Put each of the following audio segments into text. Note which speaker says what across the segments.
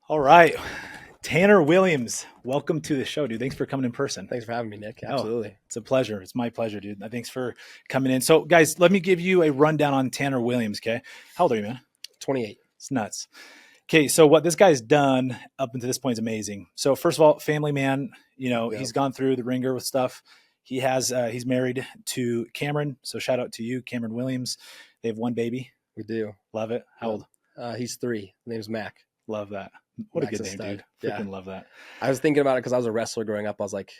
Speaker 1: All right. Tanner Williams, welcome to the show, dude. Thanks for coming in person.
Speaker 2: Thanks for having me, Nick.
Speaker 1: Oh,
Speaker 2: Absolutely.
Speaker 1: it's a pleasure. It's my pleasure, dude. Thanks for coming in. So, guys, let me give you a rundown on Tanner Williams, okay? How old are you, man?
Speaker 2: 28.
Speaker 1: It's nuts. Okay, so what this guy's done up until this point is amazing. So, first of all, family man,
Speaker 2: Yep.
Speaker 1: he's gone through the ringer with stuff. He's married to Cameron. So, shout out to you, Cameron Williams. They have one baby.
Speaker 2: We do.
Speaker 1: Love it. How old?
Speaker 2: He's 3. His name's Mac.
Speaker 1: Love that. What
Speaker 2: Mac's
Speaker 1: a good
Speaker 2: a
Speaker 1: name,
Speaker 2: stud.
Speaker 1: dude.
Speaker 2: Yeah.
Speaker 1: Freaking love that.
Speaker 2: I was thinking about it because I was a wrestler growing up. I was like,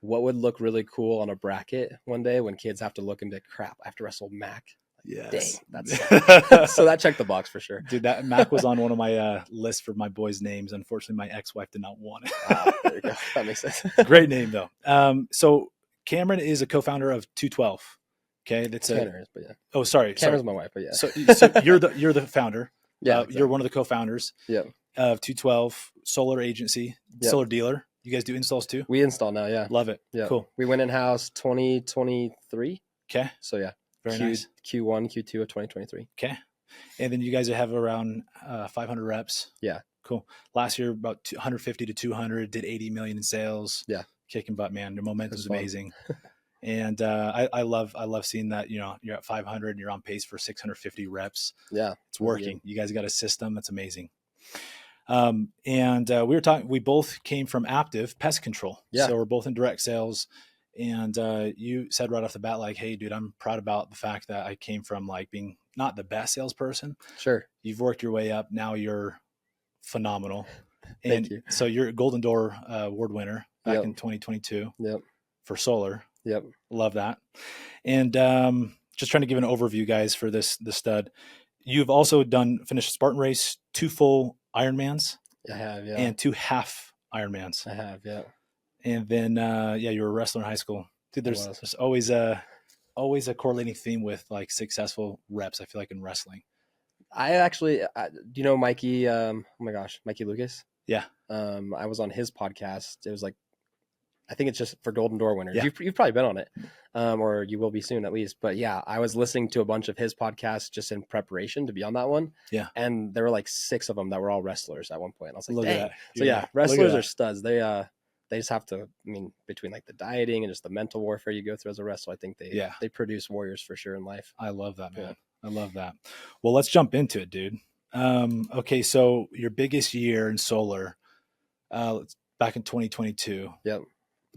Speaker 2: what would look really cool on a bracket one day when kids have to look and be like, crap, I have to wrestle Mac.
Speaker 1: Yes.
Speaker 2: Dang, that's so that checked the box for sure.
Speaker 1: Dude, that Mac was on one of my lists for my boys' names. Unfortunately, my ex-wife did not want it.
Speaker 2: There you go. That makes sense.
Speaker 1: Great name though. So Cameron is a co-founder of 212. Okay, that's
Speaker 2: Tanner is, but yeah.
Speaker 1: Oh, sorry.
Speaker 2: Cameron's my wife, but yeah.
Speaker 1: So you're the founder.
Speaker 2: Yeah,
Speaker 1: exactly. You're one of the co-founders.
Speaker 2: Yeah.
Speaker 1: Of 212 Solar Agency,
Speaker 2: Yep.
Speaker 1: Solar Dealer. You guys do installs too?
Speaker 2: We install now, yeah.
Speaker 1: Love it.
Speaker 2: Yeah.
Speaker 1: Cool.
Speaker 2: We went in-house 2023.
Speaker 1: Okay.
Speaker 2: So yeah.
Speaker 1: Very nice.
Speaker 2: Q1, Q2 of 2023.
Speaker 1: Okay. And then you guys have around 500 reps.
Speaker 2: Yeah.
Speaker 1: Cool. Last year, about 150 to 200, did 80 million in sales.
Speaker 2: Yeah.
Speaker 1: Kicking butt, man. Your momentum's
Speaker 2: Fun.
Speaker 1: amazing. And I love seeing that, you're at 500 and you're on pace for 650 reps.
Speaker 2: Yeah.
Speaker 1: It's working. You guys got a system that's amazing. We both came from Aptive Pest Control.
Speaker 2: Yeah.
Speaker 1: So we're both in direct sales. And you said right off the bat, like, hey, dude, I'm proud about the fact that I came from like being not the best salesperson.
Speaker 2: Sure.
Speaker 1: You've worked your way up. Now you're phenomenal. And
Speaker 2: Thank you.
Speaker 1: So you're a Golden Door award winner back
Speaker 2: Yep.
Speaker 1: in 2022
Speaker 2: Yep.
Speaker 1: for solar.
Speaker 2: Yep.
Speaker 1: Love that. And just trying to give an overview, guys, for the stud. You've also finished a Spartan race, 2 full Ironmans.
Speaker 2: I have, yeah.
Speaker 1: And 2 half Ironmans.
Speaker 2: I have, yeah.
Speaker 1: And then, you were a wrestler in high school. Dude, there's always a correlating theme with like successful reps, I feel like, in wrestling.
Speaker 2: I actually, do you know Mikey? Oh my gosh, Mikey Lucas.
Speaker 1: Yeah.
Speaker 2: I was on his podcast. It was like, I think it's just for Golden Door winners.
Speaker 1: Yeah.
Speaker 2: You've probably been on it, or you will be soon at least. But yeah, I was listening to a bunch of his podcasts just in preparation to be on that one.
Speaker 1: Yeah.
Speaker 2: And there were like 6 of them that were all wrestlers at one point. I was like,
Speaker 1: Look
Speaker 2: dang.
Speaker 1: at that.
Speaker 2: So yeah, wrestlers are studs. They just have to, between like the dieting and just the mental warfare you go through as a wrestler, I think they produce warriors for sure in life.
Speaker 1: I love that, man.
Speaker 2: Yeah.
Speaker 1: I love that. Well, let's jump into it, dude. Okay, so your biggest year in solar, back in 2022.
Speaker 2: Yep.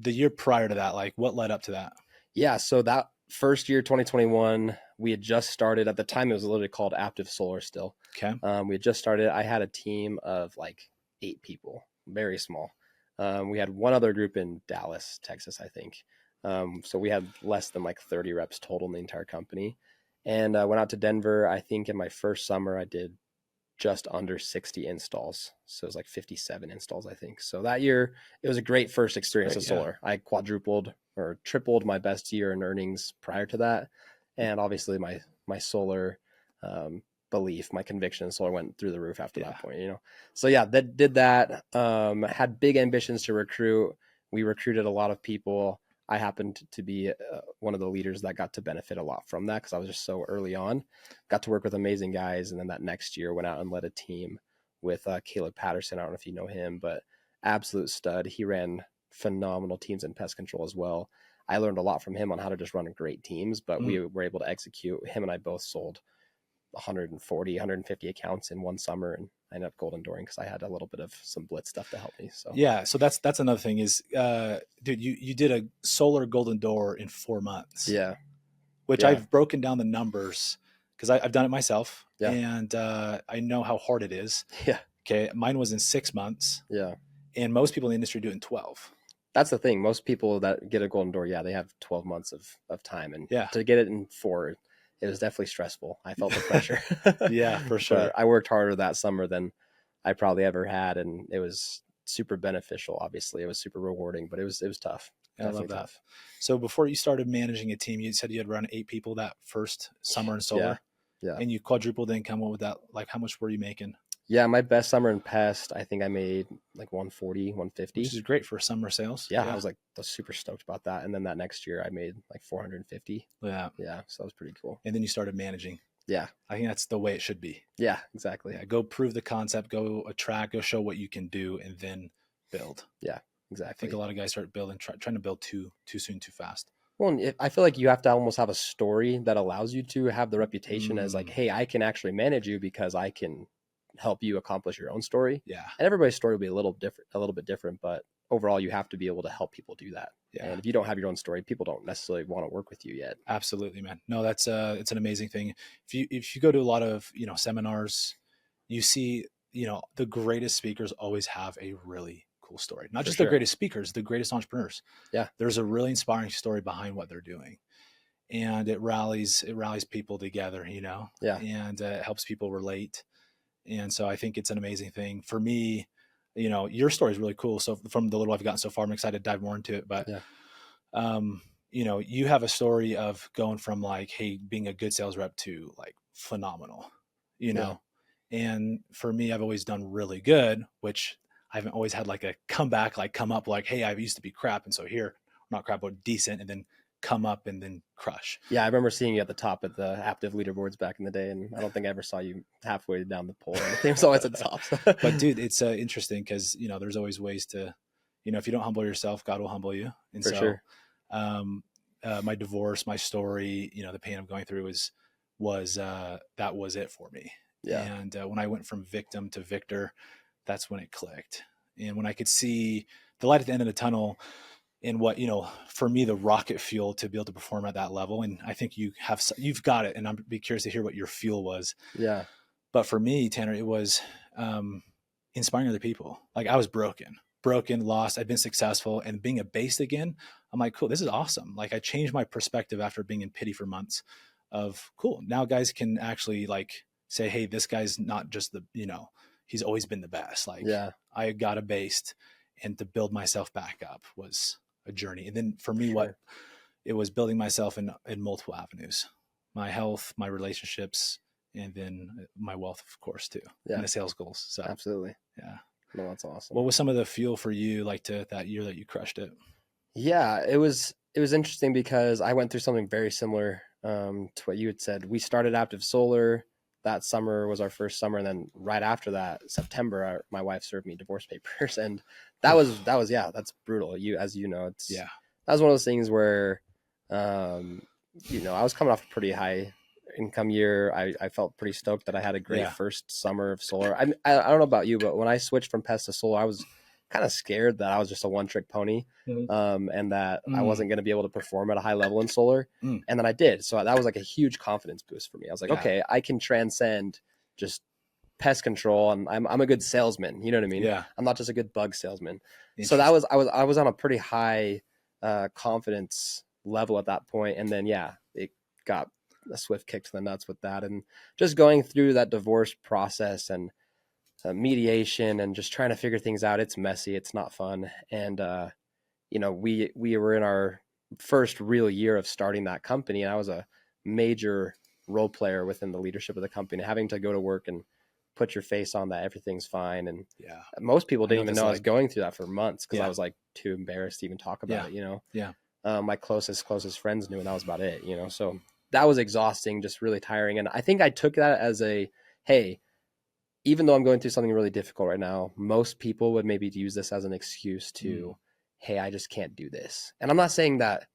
Speaker 1: The year prior to that, like what led up to that?
Speaker 2: Yeah, so that first year, 2021, we had just started. At the time, it was literally called Aptive Solar still.
Speaker 1: Okay.
Speaker 2: We had just started. I had a team of like 8 people, very small. We had one other group in Dallas, Texas, I think. So we had less than like 30 reps total in the entire company. And I went out to Denver. I think in my first summer, I did just under 60 installs. So it was like 57 installs, I think. So that year, it was a great first experience with solar. I quadrupled or tripled my best year in earnings prior to that. And obviously my solar belief, my conviction in solar went through the roof after that point, So yeah, that did that. Had big ambitions to recruit. We recruited a lot of people. I happened to be one of the leaders that got to benefit a lot from that because I was just so early on. Got to work with amazing guys. And then that next year went out and led a team with Caleb Patterson. I don't know if you know him, but absolute stud. He ran phenomenal teams in pest control as well. I learned a lot from him on how to just run great teams, but we were able to execute. Him and I both sold 140, 150 accounts in one summer, and I ended up golden dooring because I had a little bit of some blitz stuff to help me. So
Speaker 1: yeah, so that's another thing is, dude, you did a solar golden door in 4 months.
Speaker 2: Yeah,
Speaker 1: which I've broken down the numbers because I've done it myself, and I know how hard it is.
Speaker 2: Yeah.
Speaker 1: Okay, mine was in 6 months.
Speaker 2: Yeah,
Speaker 1: and most people in the industry do it in 12.
Speaker 2: That's the thing. Most people that get a golden door, they have 12 months of time, and to get it in 4. It was definitely stressful. I felt the pressure.
Speaker 1: Yeah, for sure.
Speaker 2: But I worked harder that summer than I probably ever had, and it was super beneficial. Obviously, it was super rewarding, but it was tough.
Speaker 1: I love that. Tough. So before you started managing a team, you said you had around 8 people that first summer in solar.
Speaker 2: Yeah.
Speaker 1: And you quadrupled income. What with that? Like, how much were you making?
Speaker 2: Yeah, my best summer in pest, I think I made like 140, 150.
Speaker 1: Which is great for summer sales.
Speaker 2: Yeah, I was super stoked about that. And then that next year I made like 450.
Speaker 1: Yeah.
Speaker 2: Yeah, so that was pretty cool.
Speaker 1: And then you started managing.
Speaker 2: Yeah.
Speaker 1: I think that's the way it should be.
Speaker 2: Yeah, exactly.
Speaker 1: Yeah, go prove the concept, go attract, go show what you can do, and then build.
Speaker 2: Yeah,
Speaker 1: I think a
Speaker 2: exactly.
Speaker 1: lot of guys start building, trying to build too soon, too fast.
Speaker 2: Well, I feel like you have to almost have a story that allows you to have the reputation as like,
Speaker 1: Mm,
Speaker 2: hey, I can actually manage you because I can help you accomplish your own story.
Speaker 1: yeah,
Speaker 2: And everybody's story will be a little bit different, but overall, you have to be able to help people do that.
Speaker 1: yeah,
Speaker 2: And if you don't have your own story, people don't necessarily want to work with you yet.
Speaker 1: absolutely, man. No, that's it's an amazing thing. If you go to a lot of seminars, you see the greatest speakers always have a really cool story. Not
Speaker 2: For
Speaker 1: just the
Speaker 2: sure.
Speaker 1: greatest speakers, the greatest entrepreneurs.
Speaker 2: Yeah.
Speaker 1: There's a really inspiring story behind what they're doing, and it rallies people together,
Speaker 2: Yeah.
Speaker 1: and it helps people relate. And so I think it's an amazing thing for me. Your story is really cool. So from the little I've gotten so far, I'm excited to dive more into it. But
Speaker 2: Yeah.
Speaker 1: um, you have a story of going from like, hey, being a good sales rep to like phenomenal, you
Speaker 2: Yeah.
Speaker 1: know. And for me, I've always done really good, which I haven't always had like a comeback, like come up like, hey, I used to be crap, and so here, not crap, but decent, and then come up and then crush.
Speaker 2: Yeah, I remember seeing you at the top at the active leaderboards back in the day, and I don't think I ever saw you halfway down the pole or anything. It was always at the top.
Speaker 1: But dude, it's interesting because there's always ways to, if you don't humble yourself, God will humble you. And
Speaker 2: For
Speaker 1: so,
Speaker 2: sure.
Speaker 1: um, my divorce, my story, the pain I'm going through was that was it for me.
Speaker 2: Yeah.
Speaker 1: And when I went from victim to victor, that's when it clicked. And when I could see the light at the end of the tunnel, and what for me, the rocket fuel to be able to perform at that level. And I think you've got it, and I'm be curious to hear what your fuel was.
Speaker 2: Yeah.
Speaker 1: But for me, Tanner, it was inspiring other people. Like I was broken, lost. I'd been successful, and being abased again. I'm like, cool, this is awesome. Like I changed my perspective after being in pity for months. Of cool, now guys can actually like say, hey, this guy's not just he's always been the best. Like
Speaker 2: Yeah.
Speaker 1: I got abased, and to build myself back up was a journey. And then for
Speaker 2: For
Speaker 1: me, what
Speaker 2: sure.
Speaker 1: it was building myself in multiple avenues, my health, my relationships, and then my wealth, of course, too, and
Speaker 2: Yeah.
Speaker 1: the sales goals. So,
Speaker 2: Absolutely.
Speaker 1: yeah.
Speaker 2: No, that's awesome.
Speaker 1: What was some of the fuel for you, like to that year that you crushed it?
Speaker 2: Yeah, it was interesting because I went through something very similar to what you had said. We started Active Solar. That summer was our first summer, and then right after that, September, my wife served me divorce papers, and that was yeah, that's brutal. As you know,
Speaker 1: Yeah.
Speaker 2: that was one of those things where, um, I was coming off a pretty high income year. I felt pretty stoked that I had a great
Speaker 1: Yeah.
Speaker 2: first summer of solar. I don't know about you, but when I switched from pest to solar, I was kind of scared that I was just a one trick pony,
Speaker 1: Mhm.
Speaker 2: and that I
Speaker 1: Mm,
Speaker 2: wasn't going to be able to perform at a high level in solar.
Speaker 1: mm,
Speaker 2: And then I did. So that was like a huge confidence boost for me. I was like,
Speaker 1: yeah.
Speaker 2: okay, I can transcend just pest control, and I'm a good salesman. You know what I mean?
Speaker 1: Yeah.
Speaker 2: I'm not just a good bug salesman. So that
Speaker 1: Interesting.
Speaker 2: was I was on a pretty high confidence level at that point, and then yeah, it got a swift kick to the nuts with that, and just going through that divorce process and mediation and just trying to figure things out. It's messy. It's not fun, and we were in our first real year of starting that company, and I was a major role player within the leadership of the company, having to go to work and put your face on that everything's fine. And
Speaker 1: Yeah.
Speaker 2: most people
Speaker 1: I know
Speaker 2: didn't
Speaker 1: what
Speaker 2: even
Speaker 1: that's
Speaker 2: know I was
Speaker 1: like.
Speaker 2: going through that for months because I
Speaker 1: Yeah.
Speaker 2: was like too embarrassed to even talk about
Speaker 1: Yeah.
Speaker 2: it.
Speaker 1: Yeah.
Speaker 2: My closest friends knew, and that was about it. So that was exhausting, just really tiring. And I think I took that as a, hey, even though I'm going through something really difficult right now, most people would maybe use this as an excuse
Speaker 1: Mm,
Speaker 2: to, hey, I just can't do this. And I'm not saying that,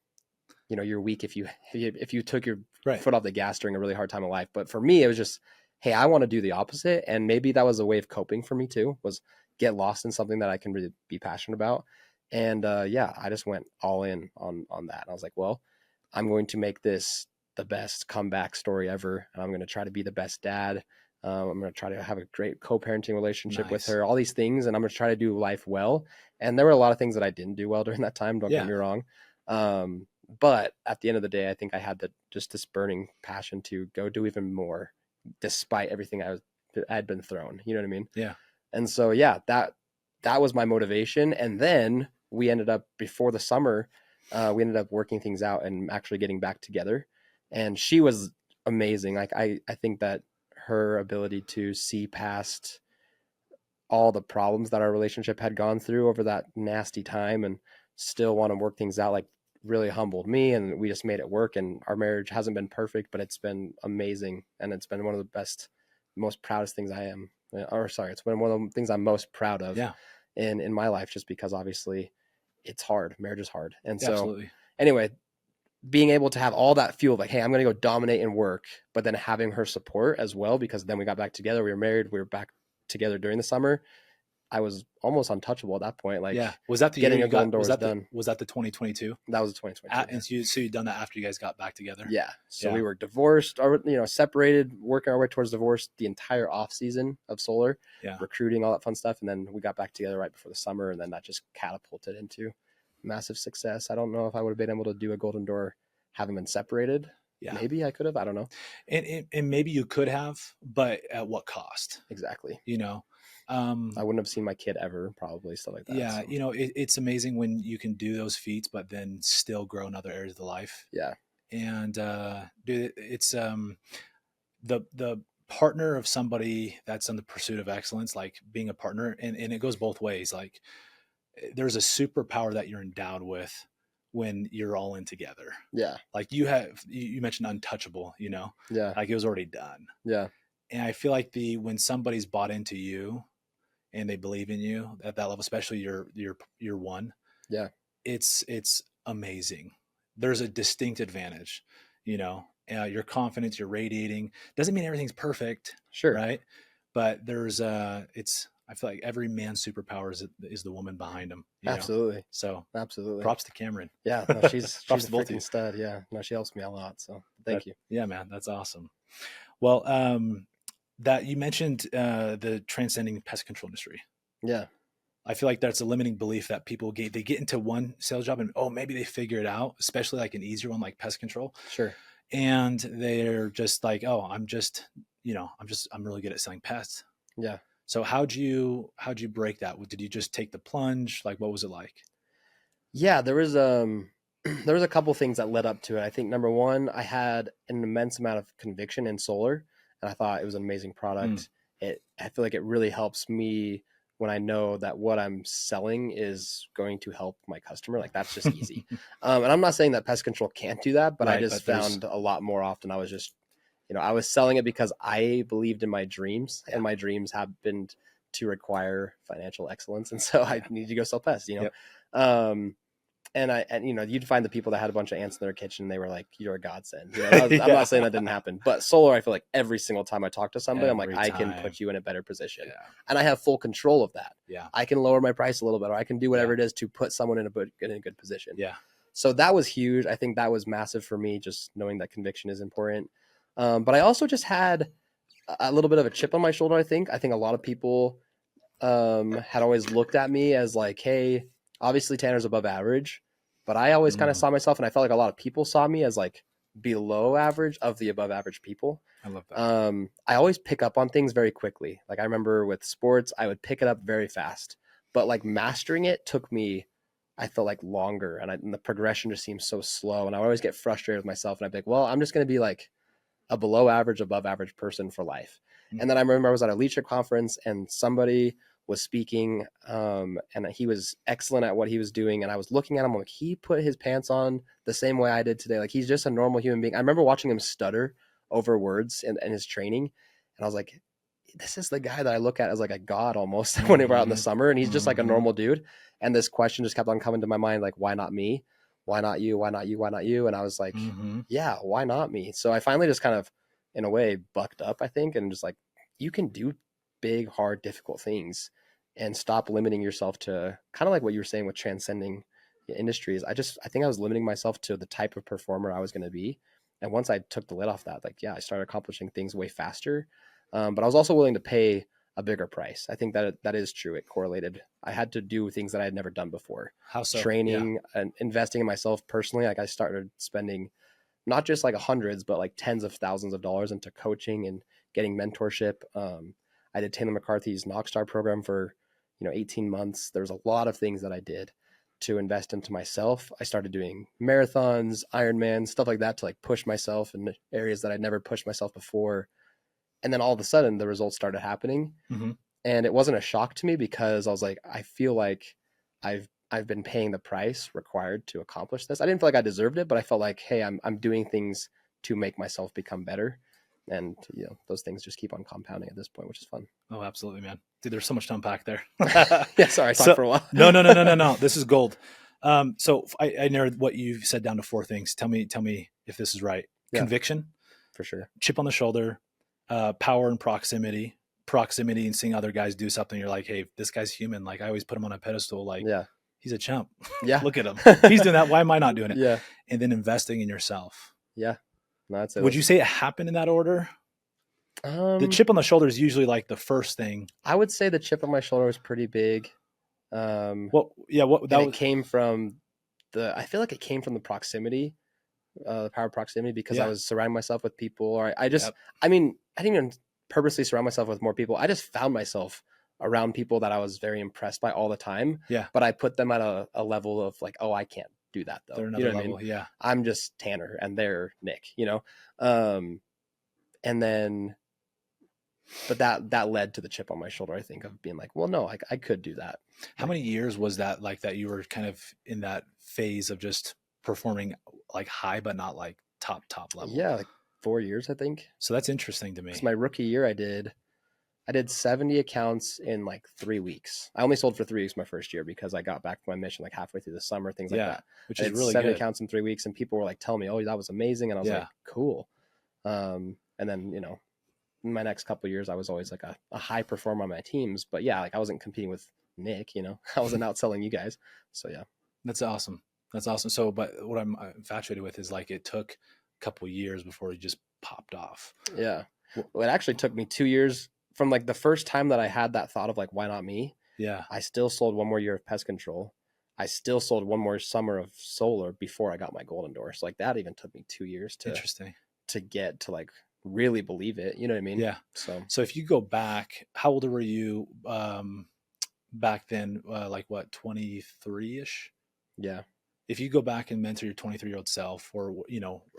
Speaker 2: you're weak if you took your
Speaker 1: right.
Speaker 2: foot off the gas during a really hard time of life. But for me, it was just, hey, I want to do the opposite. And maybe that was a way of coping for me too, was get lost in something that I can really be passionate about. And yeah, I just went all in on that. And I was like, well, I'm going to make this the best comeback story ever. And I'm going to try to be the best dad. I'm going to try to have a great co-parenting relationship with
Speaker 1: Nice.
Speaker 2: her, all these things. And I'm going to try to do life well. And there were a lot of things that I didn't do well during that time. Don't get
Speaker 1: Yeah.
Speaker 2: me wrong. But at the end of the day, I think I had just this burning passion to go do even more, despite everything I had been thrown. You know what I mean?
Speaker 1: Yeah.
Speaker 2: And so yeah, that was my motivation. And then we ended up before the summer, we ended up working things out and actually getting back together. And she was amazing. Like I think that her ability to see past all the problems that our relationship had gone through over that nasty time and still want to work things out, like really humbled me, and we just made it work. And our marriage hasn't been perfect, but it's been amazing, and it's been one of the best, most proudest things I am. Or sorry, it's been one of the things I'm most proud of
Speaker 1: Yeah.
Speaker 2: in my life, just because obviously it's hard. Marriage is hard, and
Speaker 1: Yeah,
Speaker 2: so
Speaker 1: absolutely.
Speaker 2: anyway, being able to have all that fuel, like, hey, I'm going to go dominate and work, but then having her support as well, because then we got back together, we were married, we were back together during the summer. I was almost untouchable at that point.
Speaker 1: Yeah.
Speaker 2: Like
Speaker 1: Was that the year
Speaker 2: getting
Speaker 1: you
Speaker 2: a golden
Speaker 1: got,
Speaker 2: door was done.
Speaker 1: was that the 2022?
Speaker 2: That was 2022. Yeah.
Speaker 1: And so you'd done that after you guys got back together?
Speaker 2: Yeah. So
Speaker 1: Yeah.
Speaker 2: we were divorced, or separated, working our way towards divorce the entire off season of solar,
Speaker 1: Yeah.
Speaker 2: recruiting, all that fun stuff, and then we got back together right before the summer, and then that just catapulted into massive success. I don't know if I would have been able to do a golden door having been separated.
Speaker 1: Yeah.
Speaker 2: Maybe I could have. I don't know.
Speaker 1: And maybe you could have, but at what cost?
Speaker 2: Exactly.
Speaker 1: I
Speaker 2: wouldn't have seen my kid ever, probably, stuff like that.
Speaker 1: Yeah,
Speaker 2: So.
Speaker 1: it's amazing when you can do those feats, but then still grow in other areas of the life.
Speaker 2: Yeah.
Speaker 1: And dude, it's the partner of somebody that's in the pursuit of excellence, like being a partner, and it goes both ways. Like there's a superpower that you're endowed with when you're all in together.
Speaker 2: Yeah.
Speaker 1: Like you mentioned untouchable,
Speaker 2: Yeah.
Speaker 1: like it was already done.
Speaker 2: Yeah.
Speaker 1: And I feel like when somebody's bought into you and they believe in you at that level, especially your one,
Speaker 2: Yeah.
Speaker 1: it's amazing. There's a distinct advantage, your confidence, you're radiating. Doesn't mean everything's perfect,
Speaker 2: Sure.
Speaker 1: right? But there's I feel like every man's superpower is the woman behind him.
Speaker 2: Absolutely.
Speaker 1: So
Speaker 2: absolutely.
Speaker 1: props to Cameron.
Speaker 2: Yeah. No, she's a freaking
Speaker 1: you.
Speaker 2: stud. Yeah. No, she helps me a lot. So thank you.
Speaker 1: Yeah, man, that's awesome. Well, that you mentioned the transcending pest control industry.
Speaker 2: Yeah.
Speaker 1: I feel like that's a limiting belief that people they get into one sales job and maybe they figure it out, especially like an easier one like pest control.
Speaker 2: Sure.
Speaker 1: And they're just like, I'm really good at selling pests.
Speaker 2: Yeah.
Speaker 1: So how'd you break that? Did you just take the plunge? Like, what was it like?
Speaker 2: Yeah, there was there was a couple things that led up to it. I think number one, I had an immense amount of conviction in solar, and I thought it was an amazing product. I feel like it really helps me when I know that what I'm selling is going to help my customer. Like that's just easy. And I'm not saying that pest control can't do that, but I just found a lot more often I was just, I was selling it because I believed in my dreams, and my dreams happened to require financial excellence. And so I needed to go sell pests,
Speaker 1: Yep.
Speaker 2: And you'd find the people that had a bunch of ants in their kitchen, and they were like, you're a godsend. I'm not saying that didn't happen, but solar, I feel like every single time I talk to somebody, I'm like, I can put you in a better position.
Speaker 1: Yeah.
Speaker 2: And I have full control of that.
Speaker 1: Yeah.
Speaker 2: I can lower my price a little bit, or I can do whatever it is to put someone in a good position.
Speaker 1: Yeah.
Speaker 2: So that was huge. I think that was massive for me, just knowing that conviction is important. But I also just had a little bit of a chip on my shoulder. I think a lot of people had always looked at me as like, hey, obviously Tanner's above average, but I always kind of saw myself, and I felt like a lot of people saw me as like below average of the above average people.
Speaker 1: I love that.
Speaker 2: I always pick up on things very quickly. Like I remember with sports, I would pick it up very fast, but like mastering it took me, I felt like longer, and the progression just seemed so slow. And I would always get frustrated with myself, and I'd be like, well, I'm just going to be like a below average, above average person for life. And then I remember I was at a leadership conference, and somebody was speaking, and he was excellent at what he was doing. And I was looking at him like, he put his pants on the same way I did today. Like he's just a normal human being. I remember watching him stutter over words in his training. And I was like, this is the guy that I look at as like a god almost when we were out in the summer. And he's just like a normal dude. And this question just kept on coming to my mind. Like, why not me? Why not you? Why not you? Why not you? And I was like, yeah, why not me? So I finally just kind of, in a way, bucked up, I think, and just like, you can do big, hard, difficult things and stop limiting yourself to kind of like what you were saying with transcending industries. I think I was limiting myself to the type of performer I was going to be. And once I took the lid off that, like, yeah, I started accomplishing things way faster. But I was also willing to pay a bigger price. I think that is true. It correlated. I had to do things that I had never done before.
Speaker 1: How so?
Speaker 2: Training and investing in myself personally. Like I started spending not just like hundreds, but like tens of thousands of dollars into coaching and getting mentorship. I did Taylor McCarthy's Knockstar program for 18 months. There's a lot of things that I did to invest into myself. I started doing marathons, Ironman, stuff like that to like push myself in areas that I'd never pushed myself before. And then all of a sudden the results started happening. And it wasn't a shock to me because I was like, I feel like I'm I've been paying the price required to accomplish this. I didn't feel like I deserved it, but I felt like, hey, I'm doing things to make myself become better. And those things just keep on compounding at this point, which is fun.
Speaker 1: Oh, absolutely, man. Dude, there's so much to unpack there.
Speaker 2: Yeah, sorry, I talked
Speaker 1: So
Speaker 2: for a while.
Speaker 1: no. This is gold. So I narrowed what you said down to 4 things. Tell me if this is right.
Speaker 2: Yeah.
Speaker 1: Conviction,
Speaker 2: For sure.
Speaker 1: chip on the shoulder, power and proximity and seeing other guys do something. You're like, hey, this guy's human. Like I always put him on a pedestal. Like
Speaker 2: Yeah.
Speaker 1: he's a chump.
Speaker 2: Yeah.
Speaker 1: Look at him. He's doing that. Why am I not doing it?
Speaker 2: Yeah.
Speaker 1: And then investing in yourself.
Speaker 2: Yeah. No, that's it.
Speaker 1: Would you say it happened in that order? The chip on the shoulder is usually like the first thing.
Speaker 2: I would say the chip on my shoulder was pretty big.
Speaker 1: It
Speaker 2: came from I feel like it came from the proximity, the power of proximity, because I was surrounding myself with people, or I just, I mean, I didn't even purposely surround myself with more people. I just found myself around people that I was very impressed by all the time.
Speaker 1: Yeah.
Speaker 2: But I put them at a level of like, oh, I can't do that though.
Speaker 1: They're another level. I mean? Yeah.
Speaker 2: I'm just Tanner and they're Nick, and then, but that led to the chip on my shoulder, I think, of being like, well, no, I could do that.
Speaker 1: How many years was that like that you were kind of in that phase of just performing like high, but not like top level?
Speaker 2: Yeah, like 4 years, I think.
Speaker 1: So that's interesting to me.
Speaker 2: Because my rookie year, I did 70 accounts in like 3 weeks. I only sold for 3 weeks my first year because I got back from my mission like halfway through the summer, things like that.
Speaker 1: Which is really
Speaker 2: 70
Speaker 1: good.
Speaker 2: accounts in 3 weeks, and people were like telling me, "Oh, that was amazing," and I was like, "Cool." And then in my next couple of years, I was always like a high performer on my teams, but yeah, like I wasn't competing with Nick, I wasn't outselling you guys. So yeah,
Speaker 1: that's awesome. So, but what I'm infatuated with is like it took a couple of years before he just popped off.
Speaker 2: Yeah, well, it actually took me 2 years from like the first time that I had that thought of like, why not me?
Speaker 1: Yeah,
Speaker 2: I still sold 1 more year of pest control. I still sold 1 more summer of solar before I got my golden door. So like that even took me 2 years to get to like really believe it. You know what I mean?
Speaker 1: Yeah. So if you go back, how old were you back then? Like what, 23-ish?
Speaker 2: Yeah.
Speaker 1: If you go back and mentor your 23-year-old self, or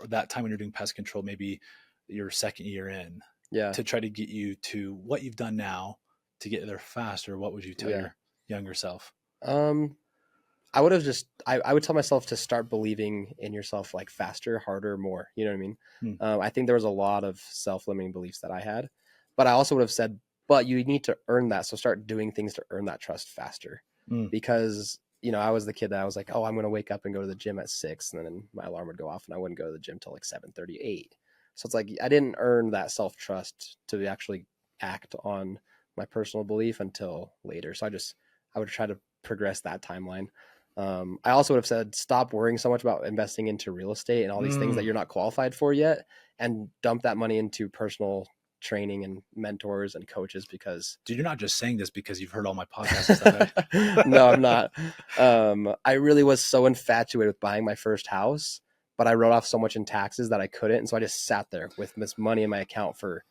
Speaker 1: that time when you're doing pest control, maybe your second year in, to try to get you to what you've done now to get there faster, what would you tell your younger self?
Speaker 2: I would have I would tell myself to start believing in yourself, like faster, harder, more. You know what I mean? I think there was a lot of self-limiting beliefs that I had, but I also would have said, but you need to earn that. So start doing things to earn that trust faster. Because, I was the kid that I was like, oh, I'm going to wake up and go to the gym at 6, and then my alarm would go off and I wouldn't go to the gym till like 7:38. So it's like, I didn't earn that self-trust to actually act on my personal belief until later. So I would try to progress that timeline. I also would have said, stop worrying so much about investing into real estate and all these things that you're not qualified for yet, and dump that money into personal training and mentors and coaches. Because
Speaker 1: dude, you're not just saying this because you've heard all my podcasts.
Speaker 2: No, I'm not. I really was so infatuated with buying my first house, but I wrote off so much in taxes that I couldn't. And so I just sat there with this money in my account for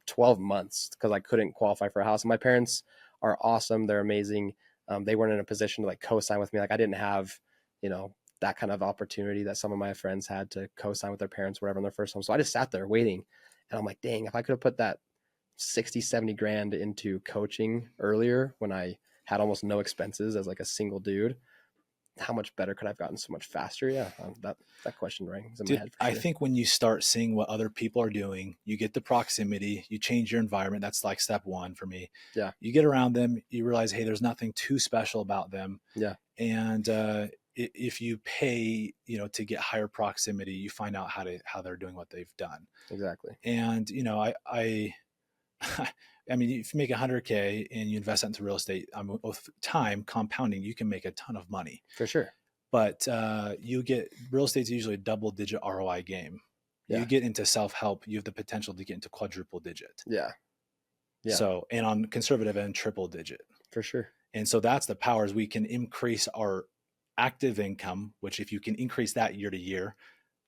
Speaker 2: 12 months because I couldn't qualify for a house. And my parents are awesome. They're amazing. They weren't in a position to like co-sign with me. Like I didn't have, that kind of opportunity that some of my friends had to co-sign with their parents, whatever, in their first home. So I just sat there waiting, and I'm like, dang, if I could have put that 60, 70 grand into coaching earlier when I had almost no expenses as like a single dude, how much better could I have gotten so much faster? Yeah. That question rings in my head.
Speaker 1: I think when you start seeing what other people are doing, you get the proximity, you change your environment. That's like step 1 for me.
Speaker 2: Yeah.
Speaker 1: You get around them, you realize, hey, there's nothing too special about them.
Speaker 2: Yeah.
Speaker 1: And if you pay, to get higher proximity, you find out how they're doing what they've done.
Speaker 2: Exactly.
Speaker 1: And, I mean, if you make 100K and you invest that into real estate, with time compounding, you can make a ton of money.
Speaker 2: For sure.
Speaker 1: But real estate's usually a double-digit ROI game. Yeah. You get into self-help, you have the potential to get into quadruple digit.
Speaker 2: Yeah. Yeah.
Speaker 1: So, and on conservative end, triple digit.
Speaker 2: For sure.
Speaker 1: And so that's the power, is we can increase our active income, which if you can increase that year to year,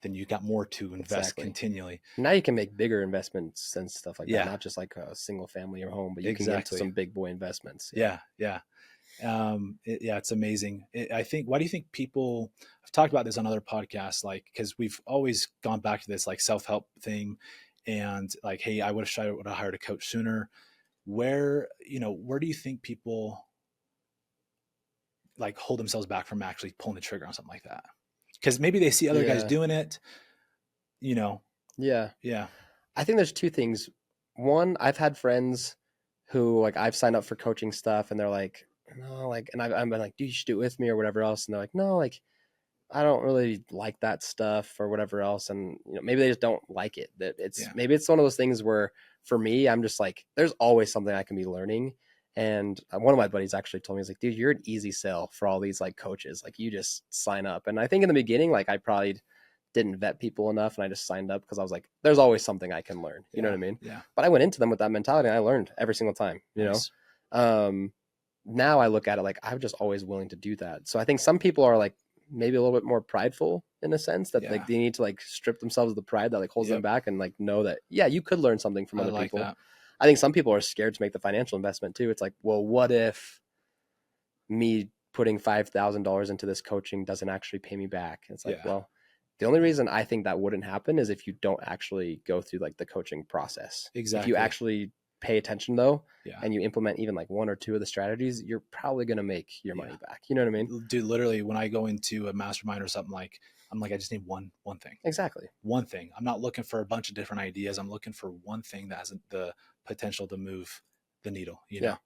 Speaker 1: then you got more to invest continually.
Speaker 2: Now you can make bigger investments and stuff like that, not just like a single family or home, but you can get into some big boy investments.
Speaker 1: Yeah. It's amazing. I think, why do you think people, I've talked about this on other podcasts, like, because we've always gone back to this like self-help thing, and like, hey, I would have hired a coach sooner. Where do you think people like hold themselves back from actually pulling the trigger on something like that. Because maybe they see other guys
Speaker 2: Yeah.
Speaker 1: doing it, you know.
Speaker 2: Yeah.
Speaker 1: Yeah.
Speaker 2: I think there's two things. One, I've had friends who like I've signed up for coaching stuff and they're like, no, like, and I've been like, dude, you should do it with me or whatever else. And they're like, no, like, I don't really like that stuff or whatever else. And, you know, maybe they just don't like it. That it's
Speaker 1: Yeah.
Speaker 2: maybe it's one of those things where for me, I'm just like, there's always something I can be learning. And one of my buddies actually told me, he's like, dude, you're an easy sell for all these like coaches. Like you just sign up. And I think in the beginning, like I probably didn't vet people enough and I just signed up because I was like, there's always something I can learn. You know what I mean?
Speaker 1: Yeah.
Speaker 2: But I went into them with that mentality and I learned every single time, you
Speaker 1: Nice.
Speaker 2: know? Now I look at it like I'm just always willing to do that. So I think some people are like maybe a little bit more prideful in a sense that like they need to like strip themselves of the pride that like holds them back and like know that, yeah, you could learn something from other people.
Speaker 1: That.
Speaker 2: I think some people are scared to make the financial investment too. It's like, well, what if me putting $5,000 into this coaching doesn't actually pay me back? It's like, well, the only reason I think that wouldn't happen is if you don't actually go through like the coaching process.
Speaker 1: Exactly.
Speaker 2: If you actually pay attention though,
Speaker 1: yeah,
Speaker 2: and you implement even like one or two of the strategies, you're probably going to make your money back. You know what I mean?
Speaker 1: Dude, literally when I go into a mastermind or something, like I'm like, I just need one thing.
Speaker 2: Exactly.
Speaker 1: One thing. I'm not looking for a bunch of different ideas. I'm looking for one thing that has the potential to move the needle, you know?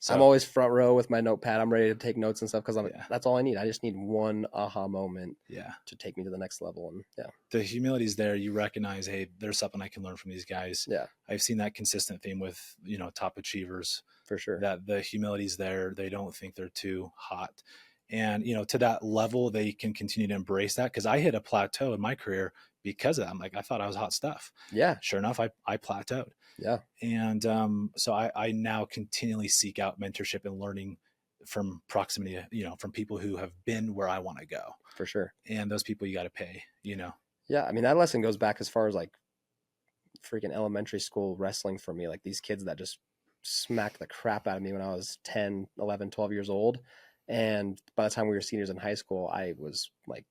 Speaker 2: So I'm always front row with my notepad. I'm ready to take notes and stuff because that's all I need. I just need one aha moment to take me to the next level. And
Speaker 1: the humility is there. You recognize, hey, there's something I can learn from these guys.
Speaker 2: Yeah.
Speaker 1: I've seen that consistent theme with, you know, top achievers.
Speaker 2: For sure.
Speaker 1: That the humility is there. They don't think they're too hot. And, you know, to that level, they can continue to embrace that. Because I hit a plateau in my career because of that. I'm like, I thought I was hot stuff.
Speaker 2: Yeah.
Speaker 1: Sure enough, I plateaued.
Speaker 2: Yeah.
Speaker 1: And so I now continually seek out mentorship and learning from proximity, you know, from people who have been where I want to go.
Speaker 2: For sure.
Speaker 1: And those people you got to pay, you know.
Speaker 2: Yeah. I mean, that lesson goes back as far as like freaking elementary school wrestling for me. Like these kids that just smacked the crap out of me when I was 10, 11, 12 years old. And by the time we were seniors in high school, I was like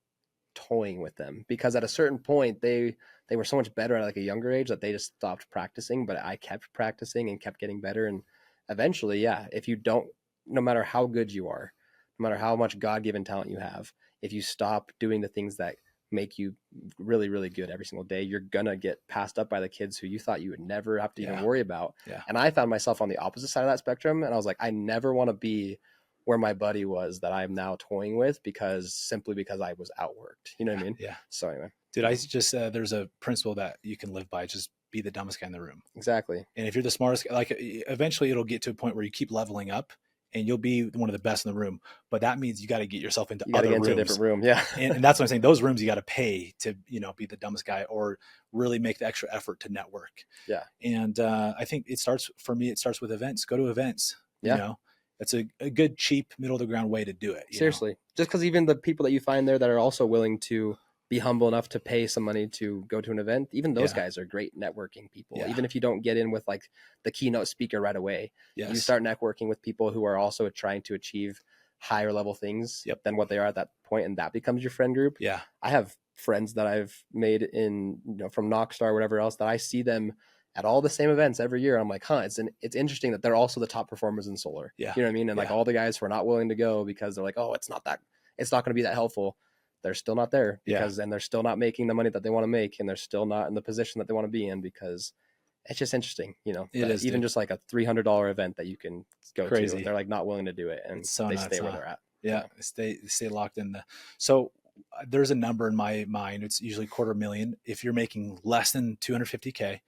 Speaker 2: toying with them because at a certain point they were so much better at like a younger age that they just stopped practicing, but I kept practicing and kept getting better. And eventually, if you don't, no matter how good you are, no matter how much God-given talent you have, if you stop doing the things that make you really, really good every single day, you're gonna get passed up by the kids who you thought you would never have to even worry about. And I found myself on the opposite side of that spectrum, and I was like, I never want to be where my buddy was that I'm now toying with simply because I was outworked. You know what I mean?
Speaker 1: Yeah.
Speaker 2: So anyway,
Speaker 1: dude, I just there's a principle that you can live by: just be the dumbest guy in the room.
Speaker 2: Exactly.
Speaker 1: And if you're the smartest, like eventually it'll get to a point where you keep leveling up, and you'll be one of the best in the room. But that means you got to get yourself into other rooms.
Speaker 2: Into a different room. Yeah.
Speaker 1: and that's what I'm saying. Those rooms you got to pay to, you know, be the dumbest guy or really make the extra effort to network.
Speaker 2: Yeah.
Speaker 1: And I think it starts with events. Go to events.
Speaker 2: Yeah.
Speaker 1: You know, that's a good, cheap, middle of the ground way to do it.
Speaker 2: Seriously.
Speaker 1: Know?
Speaker 2: Just because even the people that you find there that are also willing to be humble enough to pay some money to go to an event, even those guys are great networking people. Yeah. Even if you don't get in with like the keynote speaker right away, you start networking with people who are also trying to achieve higher level things than what they are at that point, and that becomes your friend group.
Speaker 1: Yeah.
Speaker 2: I have friends that I've made in, you know, from Knockstar or whatever else that I see them at all the same events every year. I'm like, it's interesting that they're also the top performers in solar.
Speaker 1: Yeah.
Speaker 2: You know what I mean? And like all the guys who are not willing to go because they're like, oh, it's not going to be that helpful. They're still not there because, and they're still not making the money that they want to make. And they're still not in the position that they want to be in because it's just interesting, you know, it is, even just like a $300 event that you can go to, and they're like not willing to do it. And so they stay where they're at.
Speaker 1: Yeah. Stay locked in so there's a number in my mind. It's usually $250,000. If you're making less than 250K,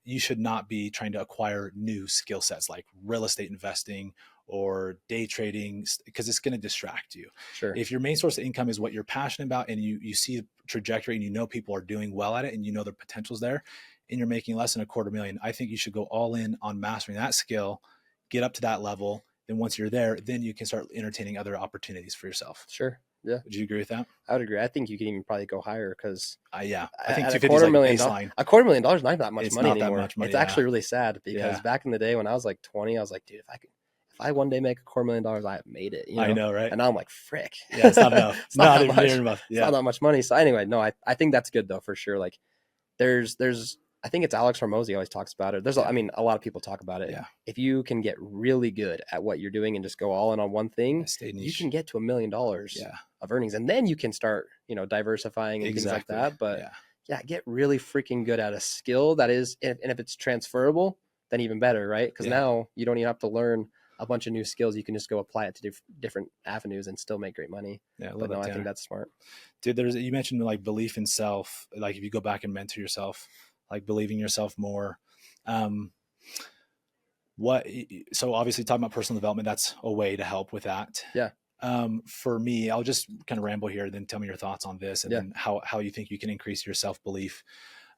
Speaker 1: you should not be trying to acquire new skill sets like real estate investing or day trading, because it's going to distract you.
Speaker 2: Sure.
Speaker 1: If your main source of income is what you're passionate about and you see the trajectory and you know people are doing well at it and you know the potential's there and you're making less than $250,000, I think you should go all in on mastering that skill, get up to that level. Then once you're there, then you can start entertaining other opportunities for yourself.
Speaker 2: Sure. Yeah.
Speaker 1: Would you agree with that?
Speaker 2: I would agree. I think you can even probably go higher because
Speaker 1: I think
Speaker 2: $250,000
Speaker 1: is like baseline.
Speaker 2: $250,000 is not that much money
Speaker 1: not
Speaker 2: anymore.
Speaker 1: That much money,
Speaker 2: it's actually really sad because back in the day when I was like 20, I was like, dude, if I one day make $250,000, I have made it. You know?
Speaker 1: I know, right?
Speaker 2: And now I'm like, frick.
Speaker 1: Yeah, it's not enough.
Speaker 2: It's not
Speaker 1: even enough.
Speaker 2: It's not that much money. So anyway, no, I think that's good though for sure. Like there's I think it's Alex Hormozy always talks about it.
Speaker 1: Yeah.
Speaker 2: I mean, a lot of people talk about it.
Speaker 1: Yeah.
Speaker 2: If you can get really good at what you're doing and just go all in on one thing,
Speaker 1: Stay
Speaker 2: you
Speaker 1: niche.
Speaker 2: can get to $1 million
Speaker 1: Yeah.
Speaker 2: of earnings, and then you can start, diversifying and things like
Speaker 1: Exactly.
Speaker 2: that. But
Speaker 1: Yeah.
Speaker 2: yeah, get really freaking good at a skill that is, and if it's transferable, then even better, right? Because
Speaker 1: Yeah.
Speaker 2: now you don't even have to learn a bunch of new skills. You can just go apply it to different avenues and still make great money.
Speaker 1: Yeah. I love
Speaker 2: But no,
Speaker 1: that,
Speaker 2: I
Speaker 1: Tanner.
Speaker 2: think that's smart.
Speaker 1: Dude, you mentioned like belief in self. Like if you go back and mentor yourself, like believing yourself more. So obviously talking about personal development, that's a way to help with that.
Speaker 2: Yeah.
Speaker 1: For me, I'll just kind of ramble here, then tell me your thoughts on this, and
Speaker 2: Yeah.
Speaker 1: then how you think you can increase your self-belief,